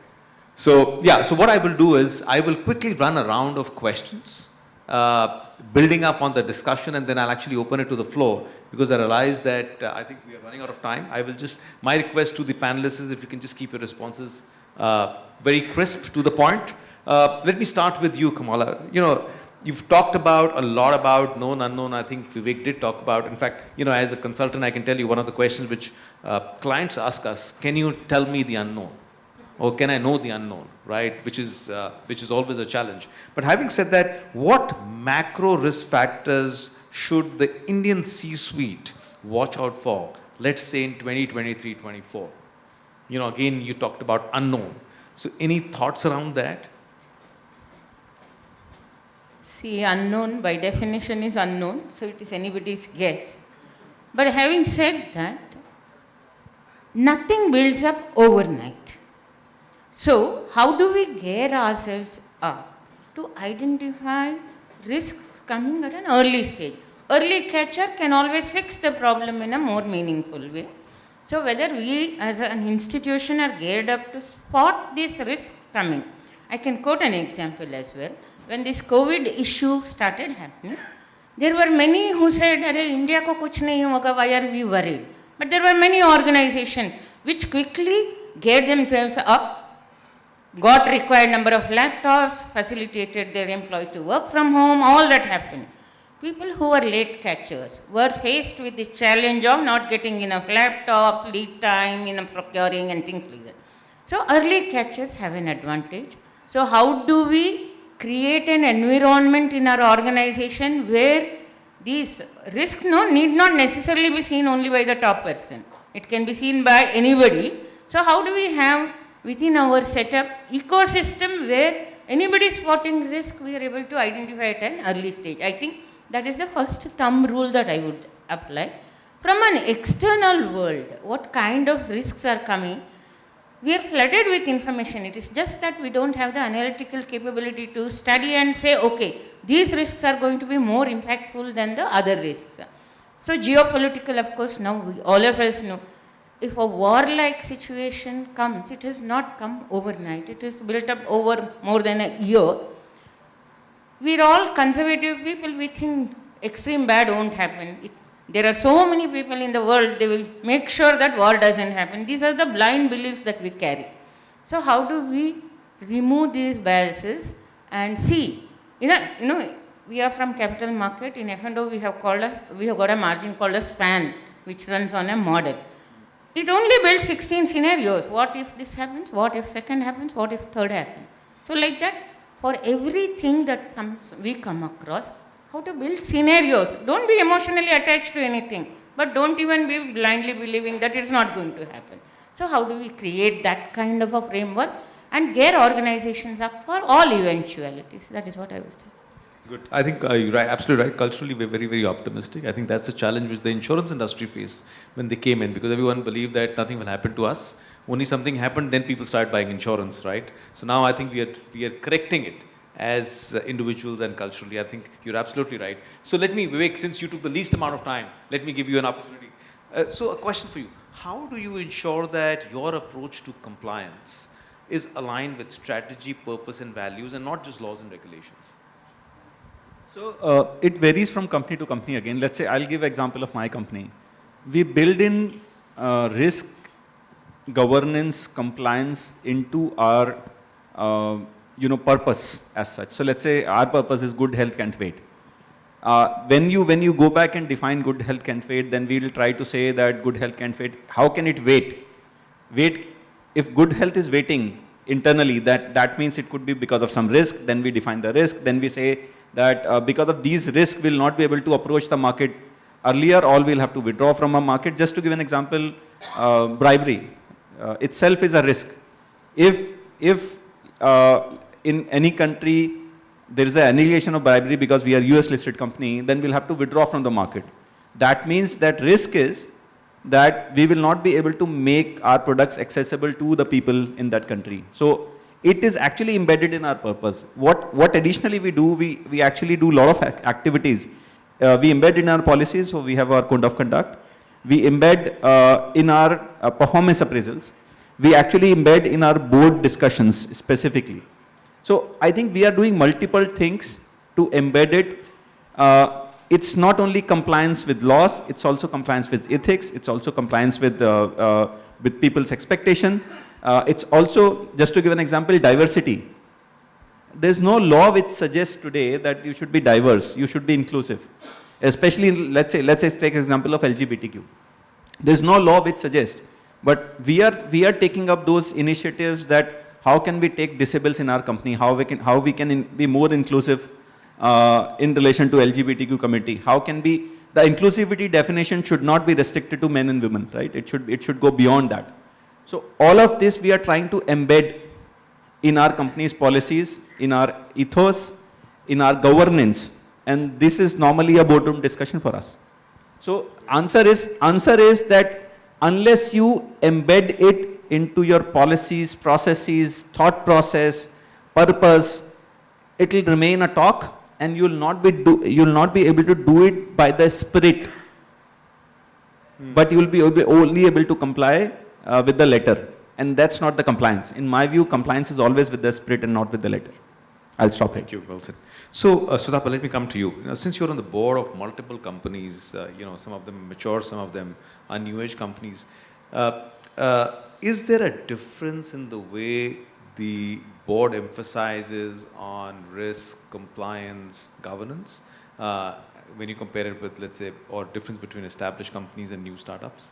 Speaker 2: So yeah. So what I will do is I will quickly run a round of questions, building up on the discussion, and then I'll actually open it to the floor, because I realize that I think we are running out of time. My request to the panelists is if you can just keep your responses very crisp, to the point. Let me start with you, Kamala. You've talked a lot about known, unknown. I think Vivek did talk about. In fact, as a consultant, I can tell you one of the questions which clients ask us: can you tell me the unknown, or can I know the unknown? Right, which is always a challenge. But having said that, what macro risk factors should the Indian C-suite watch out for? Let's say in 2023-24. Again, you talked about unknown. So, any thoughts around that?
Speaker 4: See, unknown by definition is unknown, so it is anybody's guess. But having said that, nothing builds up overnight. So, how do we gear ourselves up to identify risks coming at an early stage? Early catcher can always fix the problem in a more meaningful way. So, whether we as an institution are geared up to spot these risks coming. I can quote an example as well. When this COVID issue started happening, there were many who said, "Arey, India ko kuch nahi hoga, why are we worried?" But there were many organizations which quickly geared themselves up, got required number of laptops, facilitated their employees to work from home, all that happened. People who were late catchers were faced with the challenge of not getting enough laptops, lead time, procuring and things like that. So early catchers have an advantage. So how do we create an environment in our organization where these risks need not necessarily be seen only by the top person. It can be seen by anybody. So how do we have within our setup ecosystem where anybody spotting risk, we are able to identify at an early stage? I think that is the first thumb rule that I would apply. From an external world, what kind of risks are coming? We are flooded with information. It is just that we don't have the analytical capability to study and say, okay, these risks are going to be more impactful than the other risks. So geopolitical, of course, now all of us know, if a war-like situation comes, it has not come overnight. It is built up over more than a year. We're all conservative people. We think extreme bad won't happen. There are so many people in the world, they will make sure that war doesn't happen. These are the blind beliefs that we carry. So how do we remove these biases and see? We are from capital market. In F&O, we have got a margin called a span, which runs on a model. It only builds 16 scenarios. What if this happens? What if second happens? What if third happens? So like that, for everything that we come across, how to build scenarios. Don't be emotionally attached to anything, but don't even be blindly believing that it's not going to happen. So how do we create that kind of a framework and gear organizations up for all eventualities? That is what I would say.
Speaker 2: Good. I think you're right, absolutely right. Culturally, we're very, very optimistic. I think that's the challenge which the insurance industry faced when they came in, because everyone believed that nothing will happen to us. Only something happened, then people started buying insurance, right? So now I think we are correcting it as individuals and culturally. I think you're absolutely right. So let me, Vivek, since you took the least amount of time, let me give you an opportunity. So a question for you. How do you ensure that your approach to compliance is aligned with strategy, purpose, and values, and not just laws and regulations?
Speaker 6: So it varies from company to company again. Let's say I'll give an example of my company. We build in risk, governance, compliance into our purpose as such. So let's say our purpose is good health can't wait. When you go back and define good health can't wait, then we will try to say that good health can't wait. How can it wait? If good health is waiting internally, that means it could be because of some risk. Then we define the risk. Then we say that because of these risks, we'll not be able to approach the market earlier, or we'll have to withdraw from a market. Just to give an example, bribery itself is a risk. If in any country there is an annihilation of bribery because we are US listed company, then we'll have to withdraw from the market. That means that risk is that we will not be able to make our products accessible to the people in that country. So it is actually embedded in our purpose. What additionally we do, we actually do a lot of activities. We embed in our policies, so we have our code of conduct. We embed in our performance appraisals. We actually embed in our board discussions specifically. So I think we are doing multiple things to embed it. It's not only compliance with laws, it's also compliance with ethics, it's also compliance with people's expectation. It's also, just to give an example, diversity. There's no law which suggests today that you should be diverse, you should be inclusive. Especially, let's say take an example of LGBTQ. There's no law which suggests, but we are taking up those initiatives that how can we take disables in our company, how we can be more inclusive in relation to LGBTQ community. How can be, the inclusivity definition should not be restricted to men and women, right? It should go beyond that. So all of this we are trying to embed in our company's policies, in our ethos, in our governance, and this is normally a boardroom discussion for us. So answer is that unless you embed it into your policies, processes, thought process, purpose, it will remain a talk, and you will not be able to do it by the spirit, but you will be only able to comply with the letter, and that's not the compliance. In my view, compliance is always with the spirit and not with the letter. I'll stop here.
Speaker 2: Thank you, well said. So, Sutapa, let me come to you. Since you're on the board of multiple companies, some of them mature, some of them are new age companies, is there a difference in the way the board emphasizes on risk, compliance, governance, when you compare it with, let's say, or difference between established companies and new startups?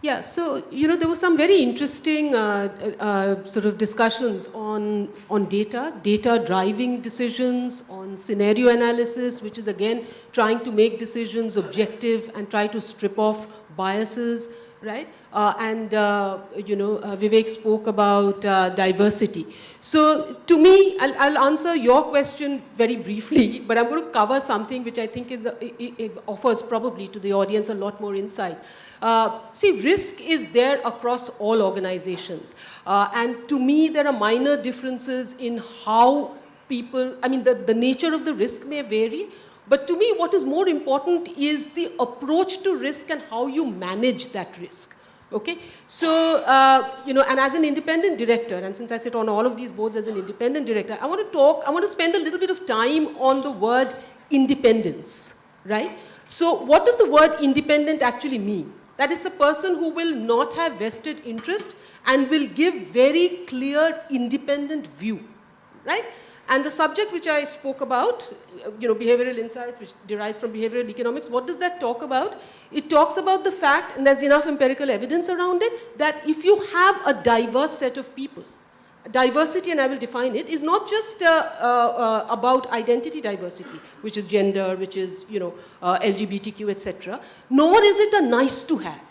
Speaker 3: Yeah, so, there were some very interesting sort of discussions on data driving decisions, on scenario analysis, which is again trying to make decisions objective and try to strip off biases. right? Vivek spoke about diversity. So to me, I'll answer your question very briefly, but I'm going to cover something which I think it offers probably to the audience a lot more insight. See, risk is there across all organizations. And to me, there are minor differences in how people, the nature of the risk may vary, but to me, what is more important is the approach to risk and how you manage that risk. Okay? So, and as an independent director, and since I sit on all of these boards as an independent director, I want to spend a little bit of time on the word independence, right? So, what does the word independent actually mean? That it's a person who will not have vested interest and will give very clear independent view, right? And the subject which I spoke about, behavioral insights, which derives from behavioral economics, what does that talk about? It talks about the fact, and there's enough empirical evidence around it, that if you have a diverse set of people, diversity, and I will define it, is not just about identity diversity, which is gender, which is, LGBTQ, etc., nor is it a nice to have.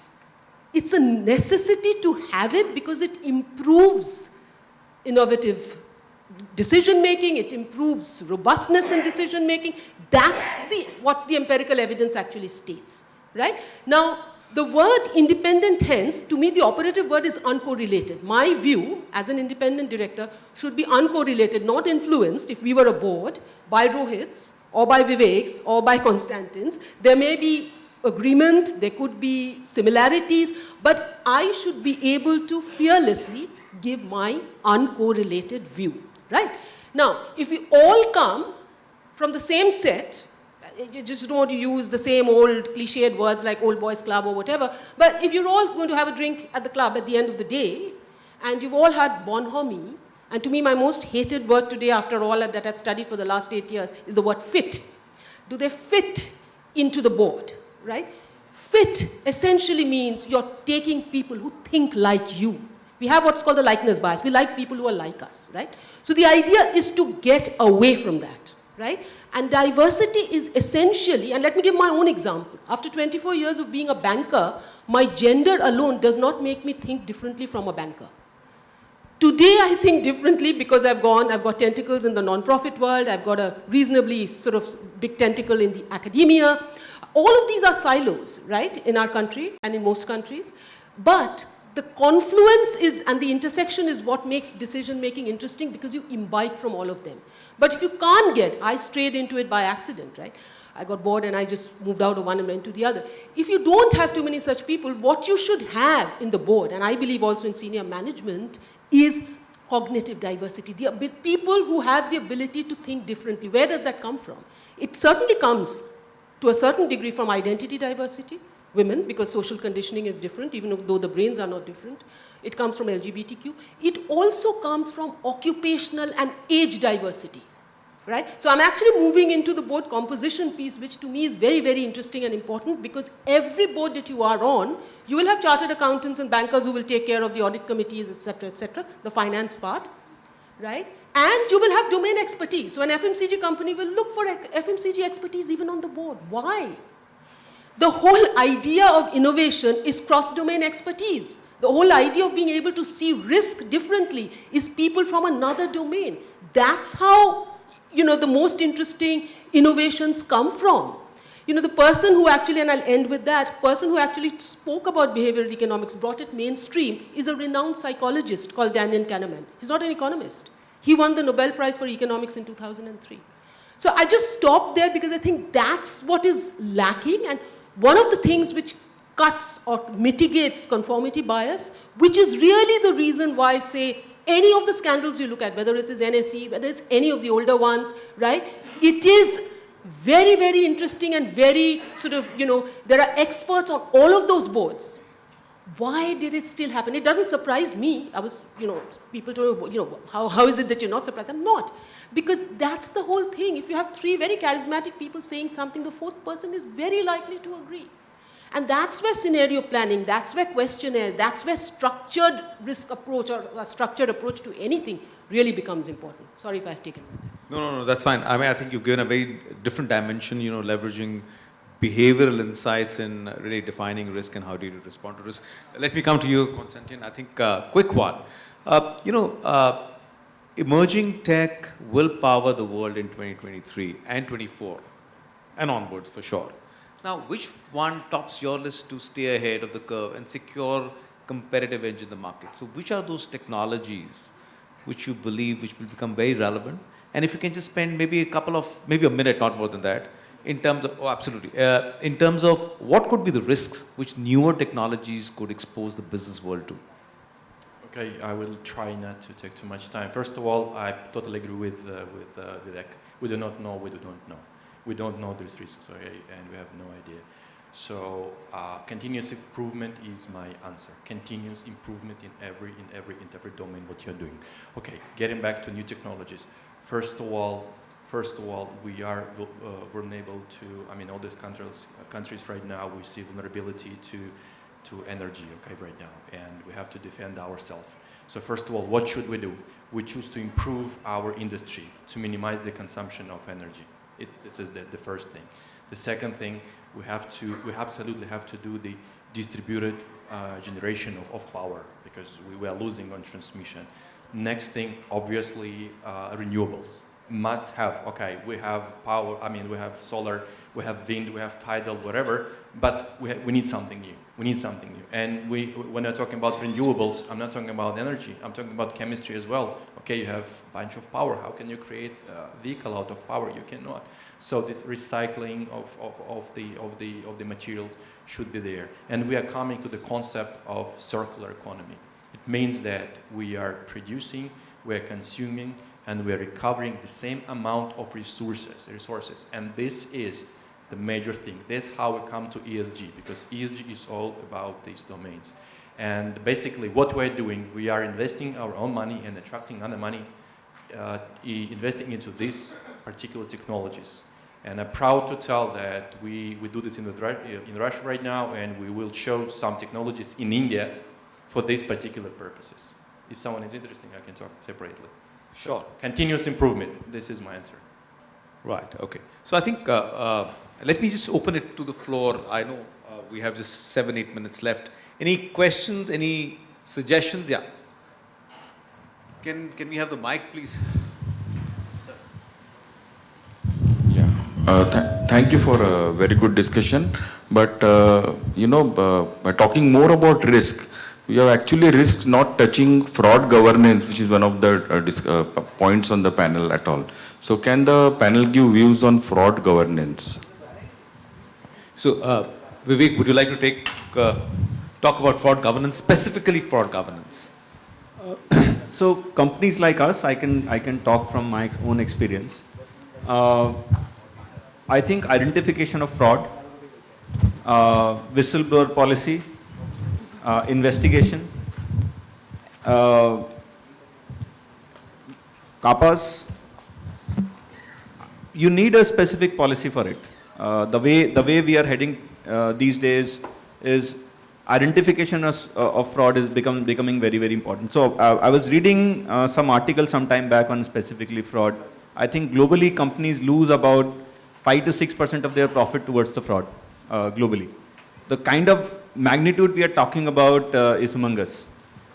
Speaker 3: It's a necessity to have it because it improves innovative decision-making, it improves robustness in decision-making. That's what the empirical evidence actually states, right? Now, the word independent, hence, to me, the operative word is uncorrelated. My view, as an independent director, should be uncorrelated, not influenced, if we were a board, by Rohit's, or by Vivek's, or by Constantine's. There may be agreement, there could be similarities, but I should be able to fearlessly give my uncorrelated view. Right? Now, if we all come from the same set, you just don't want to use the same old cliched words like old boys club or whatever, but if you're all going to have a drink at the club at the end of the day, and you've all had bonhomie, and to me my most hated word today after all that I've studied for the last 8 years is the word fit. Do they fit into the board, right? Fit essentially means you're taking people who think like you. We have what's called the likeness bias. We like people who are like us, right? So the idea is to get away from that, right? And diversity is essentially, and let me give my own example. After 24 years of being a banker, my gender alone does not make me think differently from a banker. Today I think differently because I've got tentacles in the non-profit world, I've got a reasonably sort of big tentacle in the academia. All of these are silos, right, in our country and in most countries. But the confluence and the intersection is what makes decision-making interesting because you imbibe from all of them. But if you can't I strayed into it by accident, right? I got bored and I just moved out of one and went to the other. If you don't have too many such people, what you should have in the board, and I believe also in senior management, is cognitive diversity. The people who have the ability to think differently. Where does that come from? It certainly comes to a certain degree from identity diversity. Women, because social conditioning is different, even though the brains are not different. It comes from LGBTQ. It also comes from occupational and age diversity, right? So I'm actually moving into the board composition piece, which to me is very, very interesting and important because every board that you are on, you will have chartered accountants and bankers who will take care of the audit committees, etc., the finance part, right? And you will have domain expertise. So an FMCG company will look for FMCG expertise even on the board. Why? The whole idea of innovation is cross-domain expertise. The whole idea of being able to see risk differently is people from another domain. That's how, the most interesting innovations come from. The person who actually, and I'll end with that, person who actually spoke about behavioral economics, brought it mainstream, is a renowned psychologist called Daniel Kahneman. He's not an economist. He won the Nobel Prize for Economics in 2003. So I just stopped there because I think that's what is lacking. And one of the things which cuts or mitigates conformity bias, which is really the reason why, say, any of the scandals you look at, whether it's NSE, whether it's any of the older ones, right, it is very, very interesting and very sort of, there are experts on all of those boards. Why did it still happen? It doesn't surprise me. I was, people told me, how is it that you're not surprised? I'm not. Because that's the whole thing. If you have three very charismatic people saying something, the fourth person is very likely to agree. And that's where scenario planning, that's where questionnaires, that's where structured risk approach or a structured approach to anything really becomes important. Sorry if I've taken it.
Speaker 2: No, that's fine. I think you've given a very different dimension, leveraging behavioral insights in really defining risk and how do you respond to risk. Let me come to you, Konstantin. I think quick one. Emerging tech will power the world in 2023 and 24 and onwards for sure. Now, which one tops your list to stay ahead of the curve and secure competitive edge in the market? So which are those technologies which you believe which will become very relevant? And if you can just spend maybe a minute, not more than that, in terms of, in terms of what could be the risks which newer technologies could expose the business world to?
Speaker 5: Okay, I will try not to take too much time. First of all, I totally agree with Vivek. We do not know, we do not know. We don't know these risks, okay, and we have no idea. So continuous improvement is my answer. Continuous improvement in every domain what you're doing. Okay, getting back to new technologies. First of all, we are vulnerable to, all these countries right now, we see vulnerability to energy, okay, right now, and we have to defend ourselves. So first of all, what should we do? We choose to improve our industry, to minimize the consumption of energy. This is the first thing. The second thing, we absolutely have to do the distributed generation of power, because we are losing on transmission. Next thing, obviously, renewables. Must have, okay, we have power, we have solar, we have wind, we have tidal, whatever, but we need something new. We need something new. And when I'm talking about renewables, I'm not talking about energy, I'm talking about chemistry as well. Okay, you have a bunch of power. How can you create a vehicle out of power? You cannot. So this recycling of the materials should be there. And we are coming to the concept of circular economy. It means that we are producing, we are consuming, and we are recovering the same amount of resources. And this is the major thing. That's how we come to ESG, because ESG is all about these domains. And basically what we're doing, we are investing our own money and attracting other money, investing into these particular technologies. And I'm proud to tell that we do this in Russia right now, and we will show some technologies in India for these particular purposes. If someone is interested, I can talk separately.
Speaker 2: Sure.
Speaker 5: Continuous improvement, this is my answer.
Speaker 2: Right, okay. So I think, let me just open it to the floor. I know we have just 7-8 minutes left. Any questions, any suggestions? Yeah. Can we have the mic, please?
Speaker 7: Yeah. Thank you for a very good discussion. But, by talking more about risk, we have actually risked not touching fraud governance, which is one of the points on the panel at all. So can the panel give views on fraud governance?
Speaker 2: So, Vivek, would you like to talk about fraud governance, specifically fraud governance?
Speaker 6: So companies like us, I can talk from my own experience. I think identification of fraud, whistleblower policy, investigation, CAPAs, you need a specific policy for it. The way we are heading these days is identification of fraud is becoming very, very important. So I was reading some article some time back on specifically fraud. I think globally companies lose about 5 to 6% of their profit towards the fraud globally. The kind of magnitude we are talking about is humongous.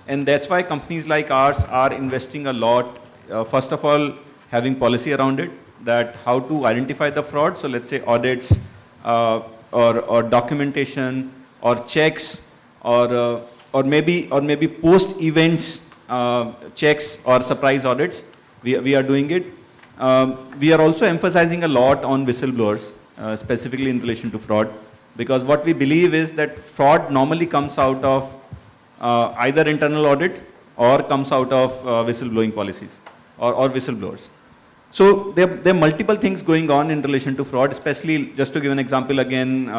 Speaker 6: And that's why companies like ours are investing a lot, first of all, having policy around it, that how to identify the fraud. So let's say audits or documentation or checks or maybe post events checks or surprise audits. We are doing it. We are also emphasizing a lot on whistleblowers, specifically in relation to fraud, because what we believe is that fraud normally comes out of either internal audit or comes out of whistleblowing policies or whistleblowers. So there are multiple things going on in relation to fraud, especially just to give an example again,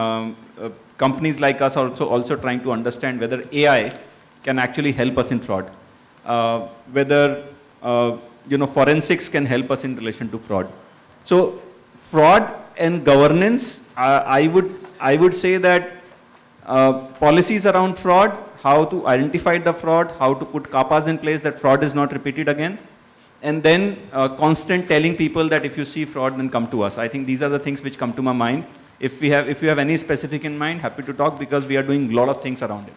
Speaker 6: companies like us are also trying to understand whether AI can actually help us in fraud, whether forensics can help us in relation to fraud. So fraud and governance, I would say that policies around fraud, how to identify the fraud, how to put CAPAs in place that fraud is not repeated again, and then constant telling people that if you see fraud, then come to us. I think these are the things which come to my mind. If you have any specific in mind, happy to talk because we are doing a lot of things around it.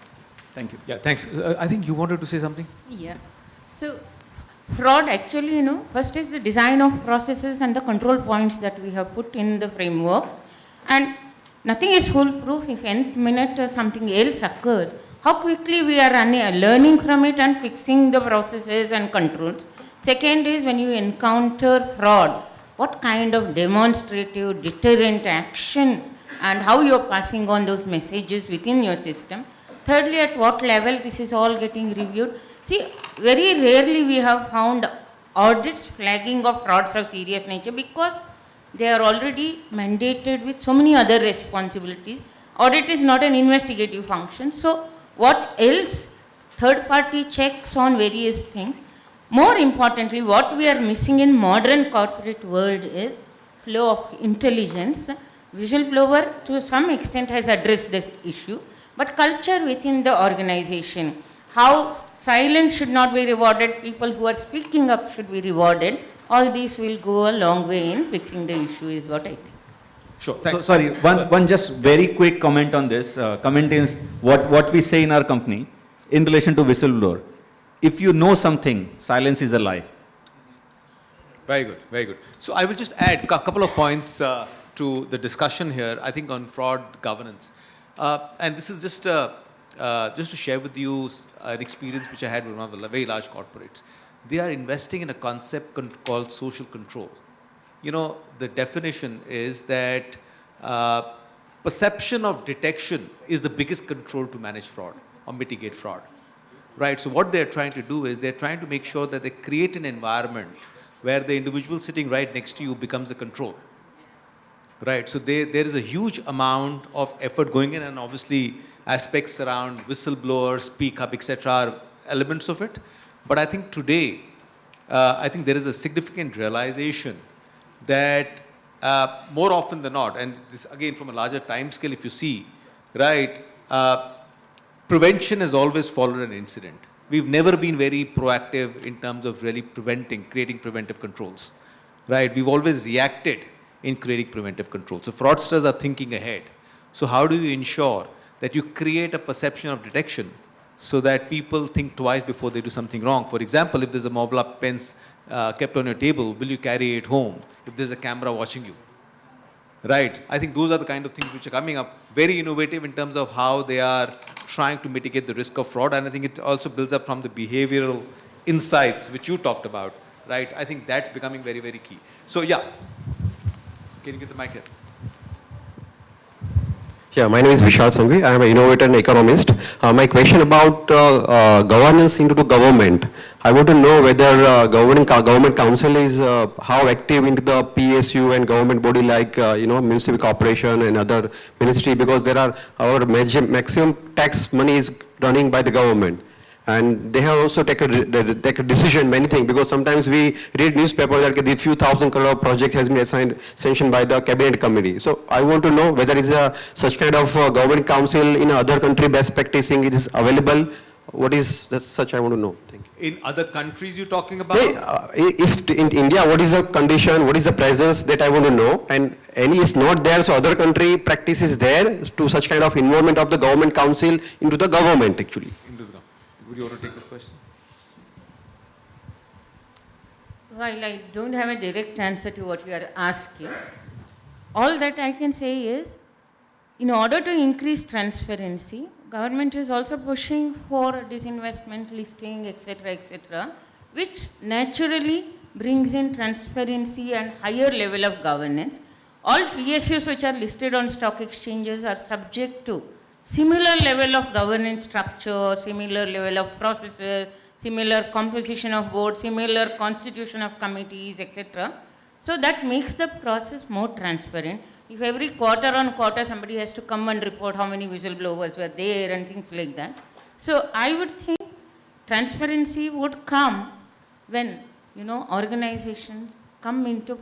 Speaker 6: Thank you.
Speaker 2: Yeah, thanks. I think you wanted to say something?
Speaker 4: Yeah. So, fraud actually, first is the design of processes and the control points that we have put in the framework. And nothing is foolproof. If nth minute something else occurs, how quickly we are learning from it and fixing the processes and controls. Second is when you encounter fraud, what kind of demonstrative deterrent action and how you are passing on those messages within your system. Thirdly, at what level this is all getting reviewed. See, very rarely we have found audits flagging of frauds of serious nature because they are already mandated with so many other responsibilities. Audit is not an investigative function. So what else? Third party checks on various things. More importantly, what we are missing in modern corporate world is flow of intelligence. Whistleblower to some extent has addressed this issue, but culture within the organization, how silence should not be rewarded, people who are speaking up should be rewarded, all these will go a long way in fixing the issue is what I think.
Speaker 2: Sure.
Speaker 6: So, sorry, one just very quick comment on this. Comment is what we say in our company in relation to whistleblower. If you know something, silence is a lie.
Speaker 2: Very good, very good. So I will just add a couple of points to the discussion here, I think on fraud governance. And this is just to share with you an experience which I had with one of the very large corporates. They are investing in a concept called social control. The definition is that perception of detection is the biggest control to manage fraud or mitigate fraud. Right? So what they're trying to do is they're trying to make sure that they create an environment where the individual sitting right next to you becomes a control. Right? So there is a huge amount of effort going in, and obviously aspects around whistleblower, speak up, etc. are elements of it. But I think today, I think there is a significant realization that more often than not, and this again from a larger time scale if you see, right, prevention has always followed an incident. We've never been very proactive in terms of really creating preventive controls, right? We've always reacted in creating preventive controls. So fraudsters are thinking ahead. So how do you ensure that you create a perception of detection so that people think twice before they do something wrong? For example, if there's a mobile pens kept on your table, will you carry it home if there's a camera watching you? Right? I think those are the kind of things which are coming up. Very innovative in terms of how they are trying to mitigate the risk of fraud. And I think it also builds up from the behavioral insights which you talked about. Right? I think that's becoming very, very key. So yeah. Can you get the mic here?
Speaker 8: Yeah, my name is Vishal Sangvi. I am an innovator and economist. My question about governance into the government. I want to know whether government council is how active into the PSU and government body like municipal corporation and other ministry, because there are our maximum tax money is running by the government. And they have also take a decision, many things, because sometimes we read newspaper that the few thousand crore project has been sanctioned by the cabinet committee. So I want to know whether it's such kind of government council in other country best practicing it is available. What is that such I want to know. Thank you.
Speaker 2: In other countries you're talking about?
Speaker 8: If in India, what is the condition, what is the presence that I want to know, and any is not there, so other country practice is there to such kind of involvement of the government council into the government actually.
Speaker 2: Would you want to take this question?
Speaker 4: While I don't have a direct answer to what you are asking, all that I can say is, in order to increase transparency, government is also pushing for disinvestment listing, etc., which naturally brings in transparency and higher level of governance. All PSUs which are listed on stock exchanges are subject to similar level of governance structure, similar level of processes, similar composition of board, similar constitution of committees, etc. So that makes the process more transparent. If every quarter on quarter somebody has to come and report how many whistleblowers were there and things like that. So I would think transparency would come when, organizations come into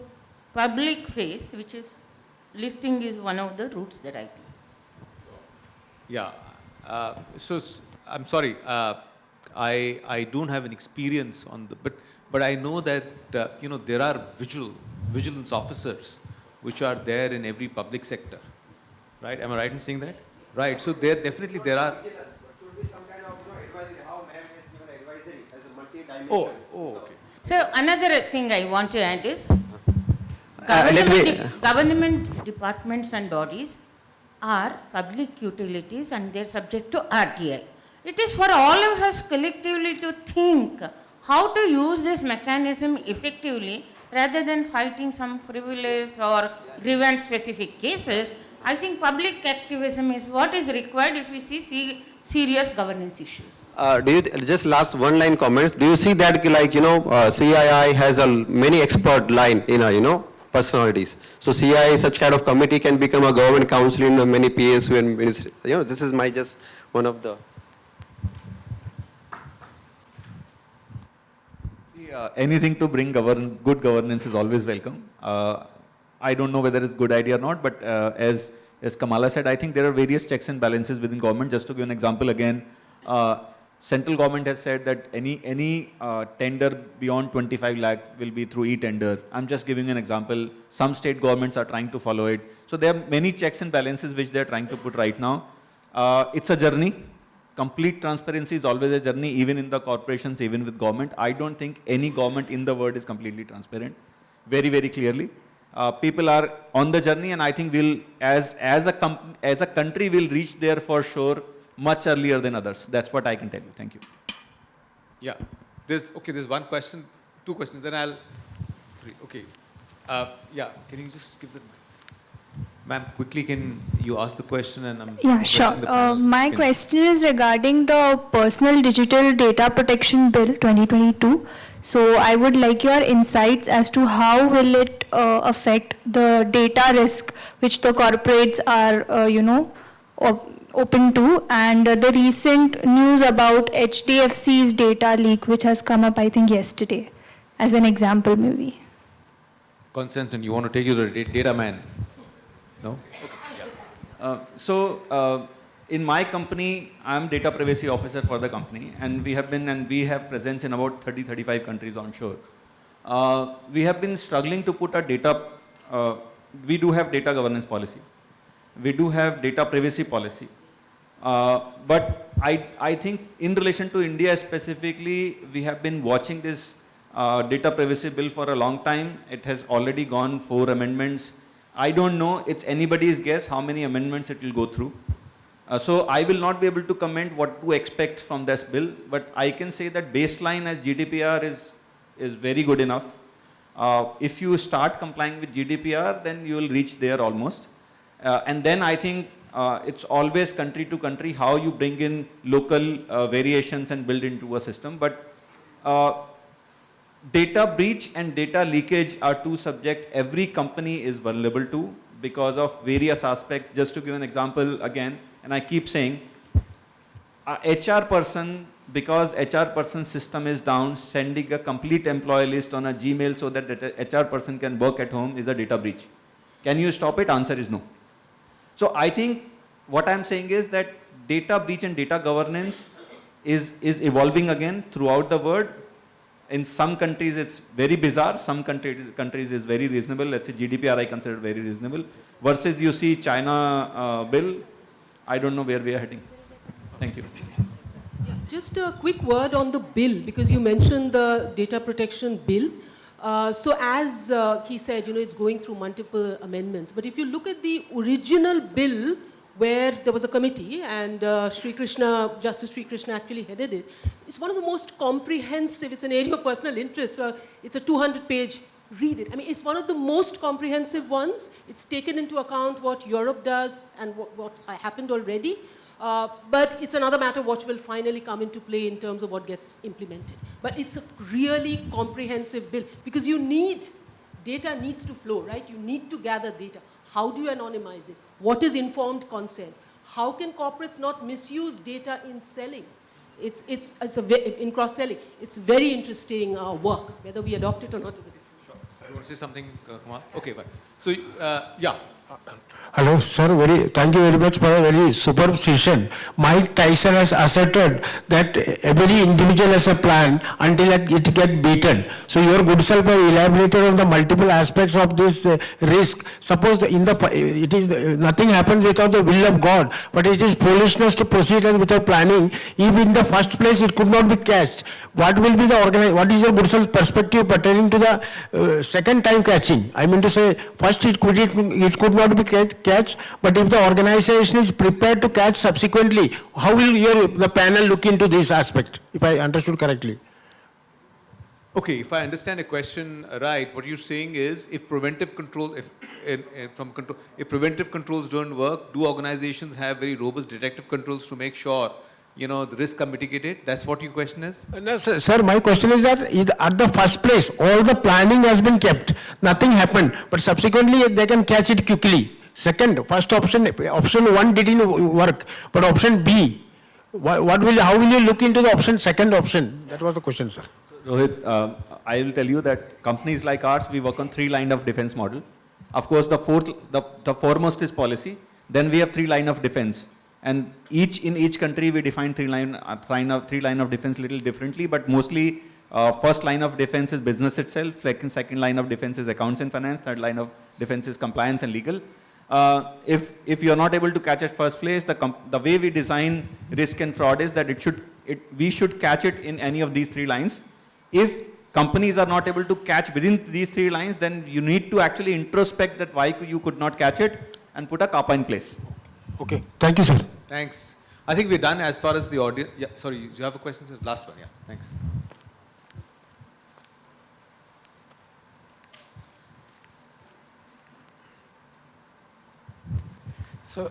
Speaker 4: public face, which is listing is one of the routes that I think.
Speaker 2: Yeah. So I'm sorry. I don't have an experience on but I know that there are vigilance officers which are there in every public sector, right? Am I right in saying that? Right. So there definitely there are. Oh, okay.
Speaker 4: So another thing I want to add is
Speaker 8: let me-
Speaker 4: government departments and bodies are public utilities and they're subject to RTI. It is for all of us collectively to think how to use this mechanism effectively rather than fighting some frivolous or grievance specific cases. I think public activism is what is required if we see serious governance issues.
Speaker 8: Do you, just last one line comments, do you see that like, CII has a many expert line in, personalities. So CII, such kind of committee can become a government council in many PSU and ministry. This is my just one of the.
Speaker 6: See, anything to bring good governance is always welcome. I don't know whether it's a good idea or not, but as Kamala said, I think there are various checks and balances within government. Just to give an example again, central government has said that any tender beyond 25 lakh will be through e-tender. I'm just giving an example. Some state governments are trying to follow it. So there are many checks and balances which they're trying to put right now. It's a journey. Complete transparency is always a journey, even in the corporations, even with government. I don't think any government in the world is completely transparent, very, very clearly. People are on the journey, and I think we'll, as a country, we'll reach there for sure much earlier than others. That's what I can tell you. Thank you.
Speaker 2: Yeah. There's one question, two questions, then I'll, three. Okay. Yeah, can you just give the, ma'am, quickly can you ask the question and I'm
Speaker 9: Yeah, sure. My question is regarding the Personal Digital Data Protection Bill 2022. So I would like your insights as to how will it affect the data risk which the corporates are, open to, and the recent news about HDFC's data leak which has come up, I think, yesterday, as an example maybe.
Speaker 2: Constantine, you want to take you the data man? No?
Speaker 6: So in my company, I'm data privacy officer for the company, and we have presence in about 30-35 countries onshore. We have been struggling to put our data, we do have data governance policy. We do have data privacy policy. But I think in relation to India specifically, we have been watching this data privacy bill for a long time. It has already gone 4 amendments. I don't know, it's anybody's guess how many amendments it will go through. So I will not be able to comment what to expect from this bill, but I can say that baseline as GDPR is very good enough. If you start complying with GDPR, then you will reach there almost. And then I think it's always country to country how you bring in local variations and build into a system. But data breach and data leakage are 2 subjects every company is vulnerable to because of various aspects. Just to give an example again, and I keep saying, HR person, because HR person system is down, sending a complete employee list on a Gmail so that the HR person can work at home is a data breach. Can you stop it? Answer is no. So I think what I'm saying is that data breach and data governance is evolving again throughout the world. In some countries it's very bizarre, some countries is very reasonable. Let's say GDPR I consider very reasonable. Versus you see China bill, I don't know where we are heading. Thank you.
Speaker 3: Yeah, just a quick word on the bill, because you mentioned the data protection bill. So as he said, it's going through multiple amendments. But if you look at the original bill, where there was a committee and Justice Sri Krishna actually headed it, it's one of the most comprehensive, it's an area of personal interest, it's a 200-page read it. I mean, it's one of the most comprehensive ones. It's taken into account what Europe does and what's happened already. But it's another matter what will finally come into play in terms of what gets implemented. But it's a really comprehensive bill because data needs to flow, right? You need to gather data. How do you anonymize it? What is informed consent? How can corporates not misuse data in selling? In cross-selling. It's very interesting work. Whether we adopt it or not is a different.
Speaker 2: Sure. You want to say something, Kamala? Okay, fine. So, yeah,
Speaker 10: Hello, sir. Thank you very much for a very superb session. Mike Tyson has asserted that every individual has a plan until it gets beaten. So your good self have elaborated on the multiple aspects of this risk. Suppose it is nothing happens without the will of God, but it is foolishness to proceed without planning. If in the first place it could not be catched, what will be what is your good self perspective pertaining to the second time catching? I mean to say, first it could not be catch, but if the organization is prepared to catch subsequently, how will the panel look into this aspect, if I understood correctly?
Speaker 2: Okay, if I understand the question right, what you're saying is if preventive control, if preventive controls don't work, do organizations have very robust detective controls to make sure the risks are mitigated? That's what your question is?
Speaker 10: No, sir, my question is that at the first place, all the planning has been kept, nothing happened, but subsequently they can catch it quickly. Second, first option 1 didn't work, but option B, how will you look into the second option? That was the question, sir.
Speaker 6: Rohit, I will tell you that companies like ours, we work on 3 line of defense model. Of course, the foremost is policy. Then we have 3 line of defense. And in each country, we define 3 line of defense little differently, but mostly first line of defense is business itself. Second line of defense is accounts and finance. Third line of defense is compliance and legal. If you are not able to catch at first place, the way we design risk and fraud is that we should catch it in any of these 3 lines. If companies are not able to catch within these 3 lines, then you need to actually introspect that why you could not catch it and put a CAPA in place.
Speaker 10: Okay, thank you, sir.
Speaker 2: Thanks. I think we're done as far as the audience. Yeah, sorry, you have a question, sir? Last one, yeah, thanks.
Speaker 11: So,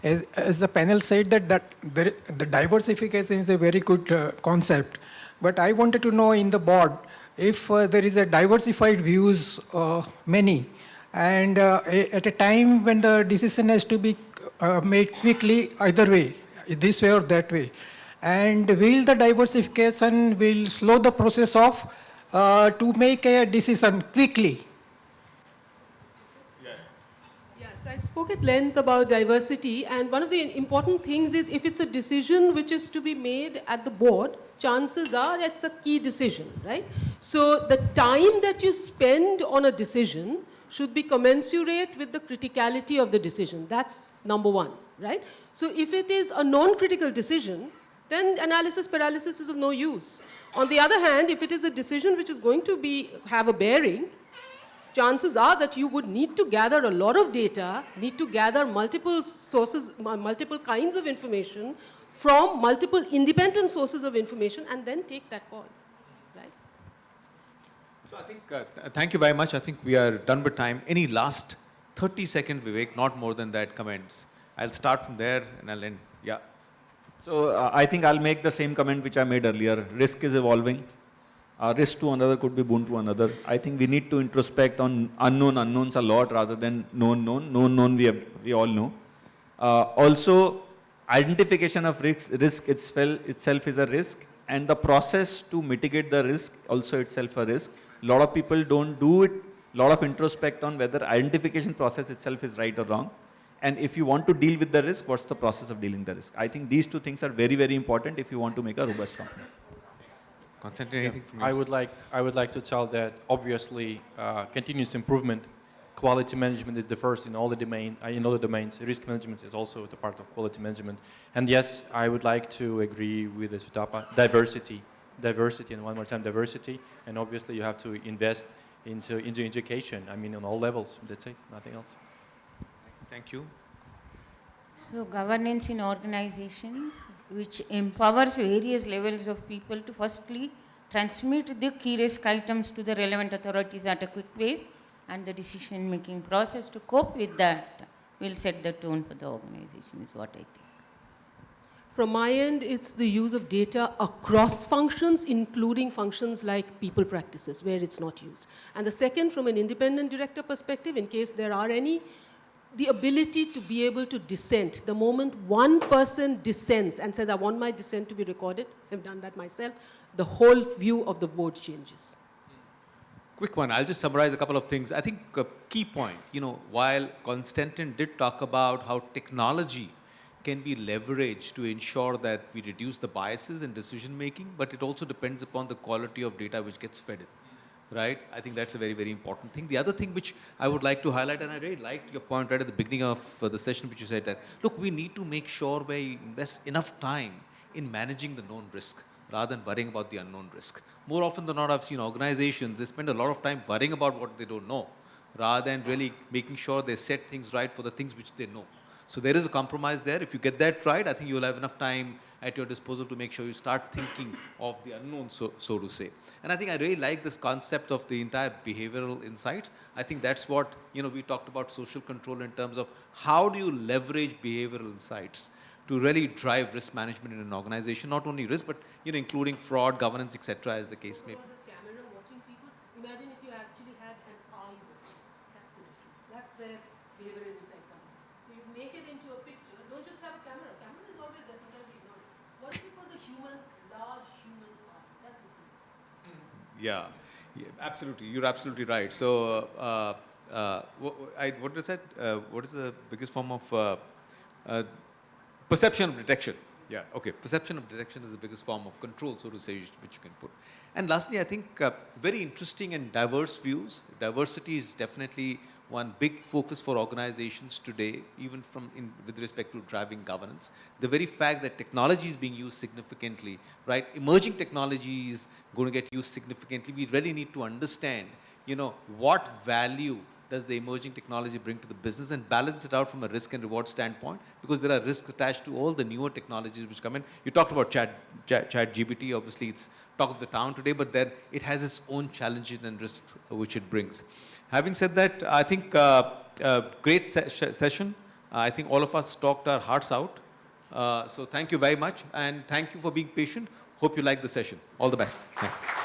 Speaker 11: as the panel said that the diversification is a very good concept, but I wanted to know in the board if there is a diversified views, many, and at a time when the decision has to be made quickly either way, this way or that way, and will the diversification will slow the process of to make a decision quickly?
Speaker 3: I spoke at length about diversity, and one of the important things is if it's a decision which is to be made at the board, chances are it's a key decision, right? So the time that you spend on a decision should be commensurate with the criticality of the decision. That's number one, right? So if it is a non-critical decision, then analysis paralysis is of no use. On the other hand, if it is a decision which is going to have a bearing, chances are that you would need to gather a lot of data, need to gather multiple sources, multiple kinds of information from multiple independent sources of information and then take that call, right?
Speaker 2: So I think, thank you very much. I think we are done with time. Any last 30-second, Vivek, not more than that, comments? I'll start from there and I'll end. Yeah.
Speaker 6: So I think I'll make the same comment which I made earlier. Risk is evolving. Risk to another could be boon to another. I think we need to introspect on unknowns a lot rather than known we all know. Also, identification of risk itself is a risk, and the process to mitigate the risk also itself a risk. A lot of people don't do it. A lot of introspect on whether identification process itself is right or wrong. And if you want to deal with the risk, what's the process of dealing with the risk? I think these 2 things are very, very important if you want to make a robust company.
Speaker 2: Concentrate anything from you?
Speaker 5: I would like to tell that obviously continuous improvement, quality management is the first in all the domains. Risk management is also the part of quality management. And yes, I would like to agree with the Sutapa. Diversity, and one more time, diversity. And obviously you have to invest into education. I mean, on all levels. That's it, nothing else.
Speaker 2: Thank you.
Speaker 4: So governance in organizations which empowers various levels of people to firstly transmit the key risk items to the relevant authorities at a quick pace, and the decision making process to cope with that will set the tone for the organization is what I think.
Speaker 3: From my end, it's the use of data across functions, including functions like people practices, where it's not used. And the second, from an independent director perspective, in case there are any, the ability to be able to dissent. The moment one person dissents and says, I want my dissent to be recorded, I've done that myself, the whole view of the board changes.
Speaker 2: Quick one. I'll just summarize a couple of things. I think a key point, while Constantine did talk about how technology can be leveraged to ensure that we reduce the biases in decision making, but it also depends upon the quality of data which gets fed in, right? I think that's a very, very important thing. The other thing which I would like to highlight, and I really liked your point right at the beginning of the session, which you said that, look, we need to make sure we invest enough time in managing the known risk rather than worrying about the unknown risk. More often than not, I've seen organizations, they spend a lot of time worrying about what they don't know, rather than really making sure they set things right for the things which they know. So there is a compromise there. If you get that right, I think you'll have enough time at your disposal to make sure you start thinking of the unknown, so to say. And I think I really like this concept of the entire behavioral insights. I think that's what, we talked about social control in terms of how do you leverage behavioral insights to really drive risk management in an organization, not only risk, but including fraud, governance, etc., as the case may be.
Speaker 3: The camera watching people, imagine if you actually had an eye watching. That's the difference. That's where behavioral insight comes in. So you make it into a picture. Don't just have a camera. Camera is always there. Sometimes we ignore it. What if it was a human, large human eye? That's what we do.
Speaker 2: Yeah, absolutely. You're absolutely right. So, what is that? What is the biggest form of perception of detection? Yeah, okay. Perception of detection is the biggest form of control, so to say, which you can put. And lastly, I think very interesting and diverse views. Diversity is definitely one big focus for organizations today, even with respect to driving governance. The very fact that technology is being used significantly, right? Emerging technology is going to get used significantly. We really need to understand, what value does the emerging technology bring to the business and balance it out from a risk and reward standpoint, because there are risks attached to all the newer technologies which come in. You talked about chat GPT, obviously it's talk of the town today, but then it has its own challenges and risks which it brings. Having said that, I think great session. I think all of us talked our hearts out. So thank you very much, and thank you for being patient. Hope you like the session. All the best. Thanks.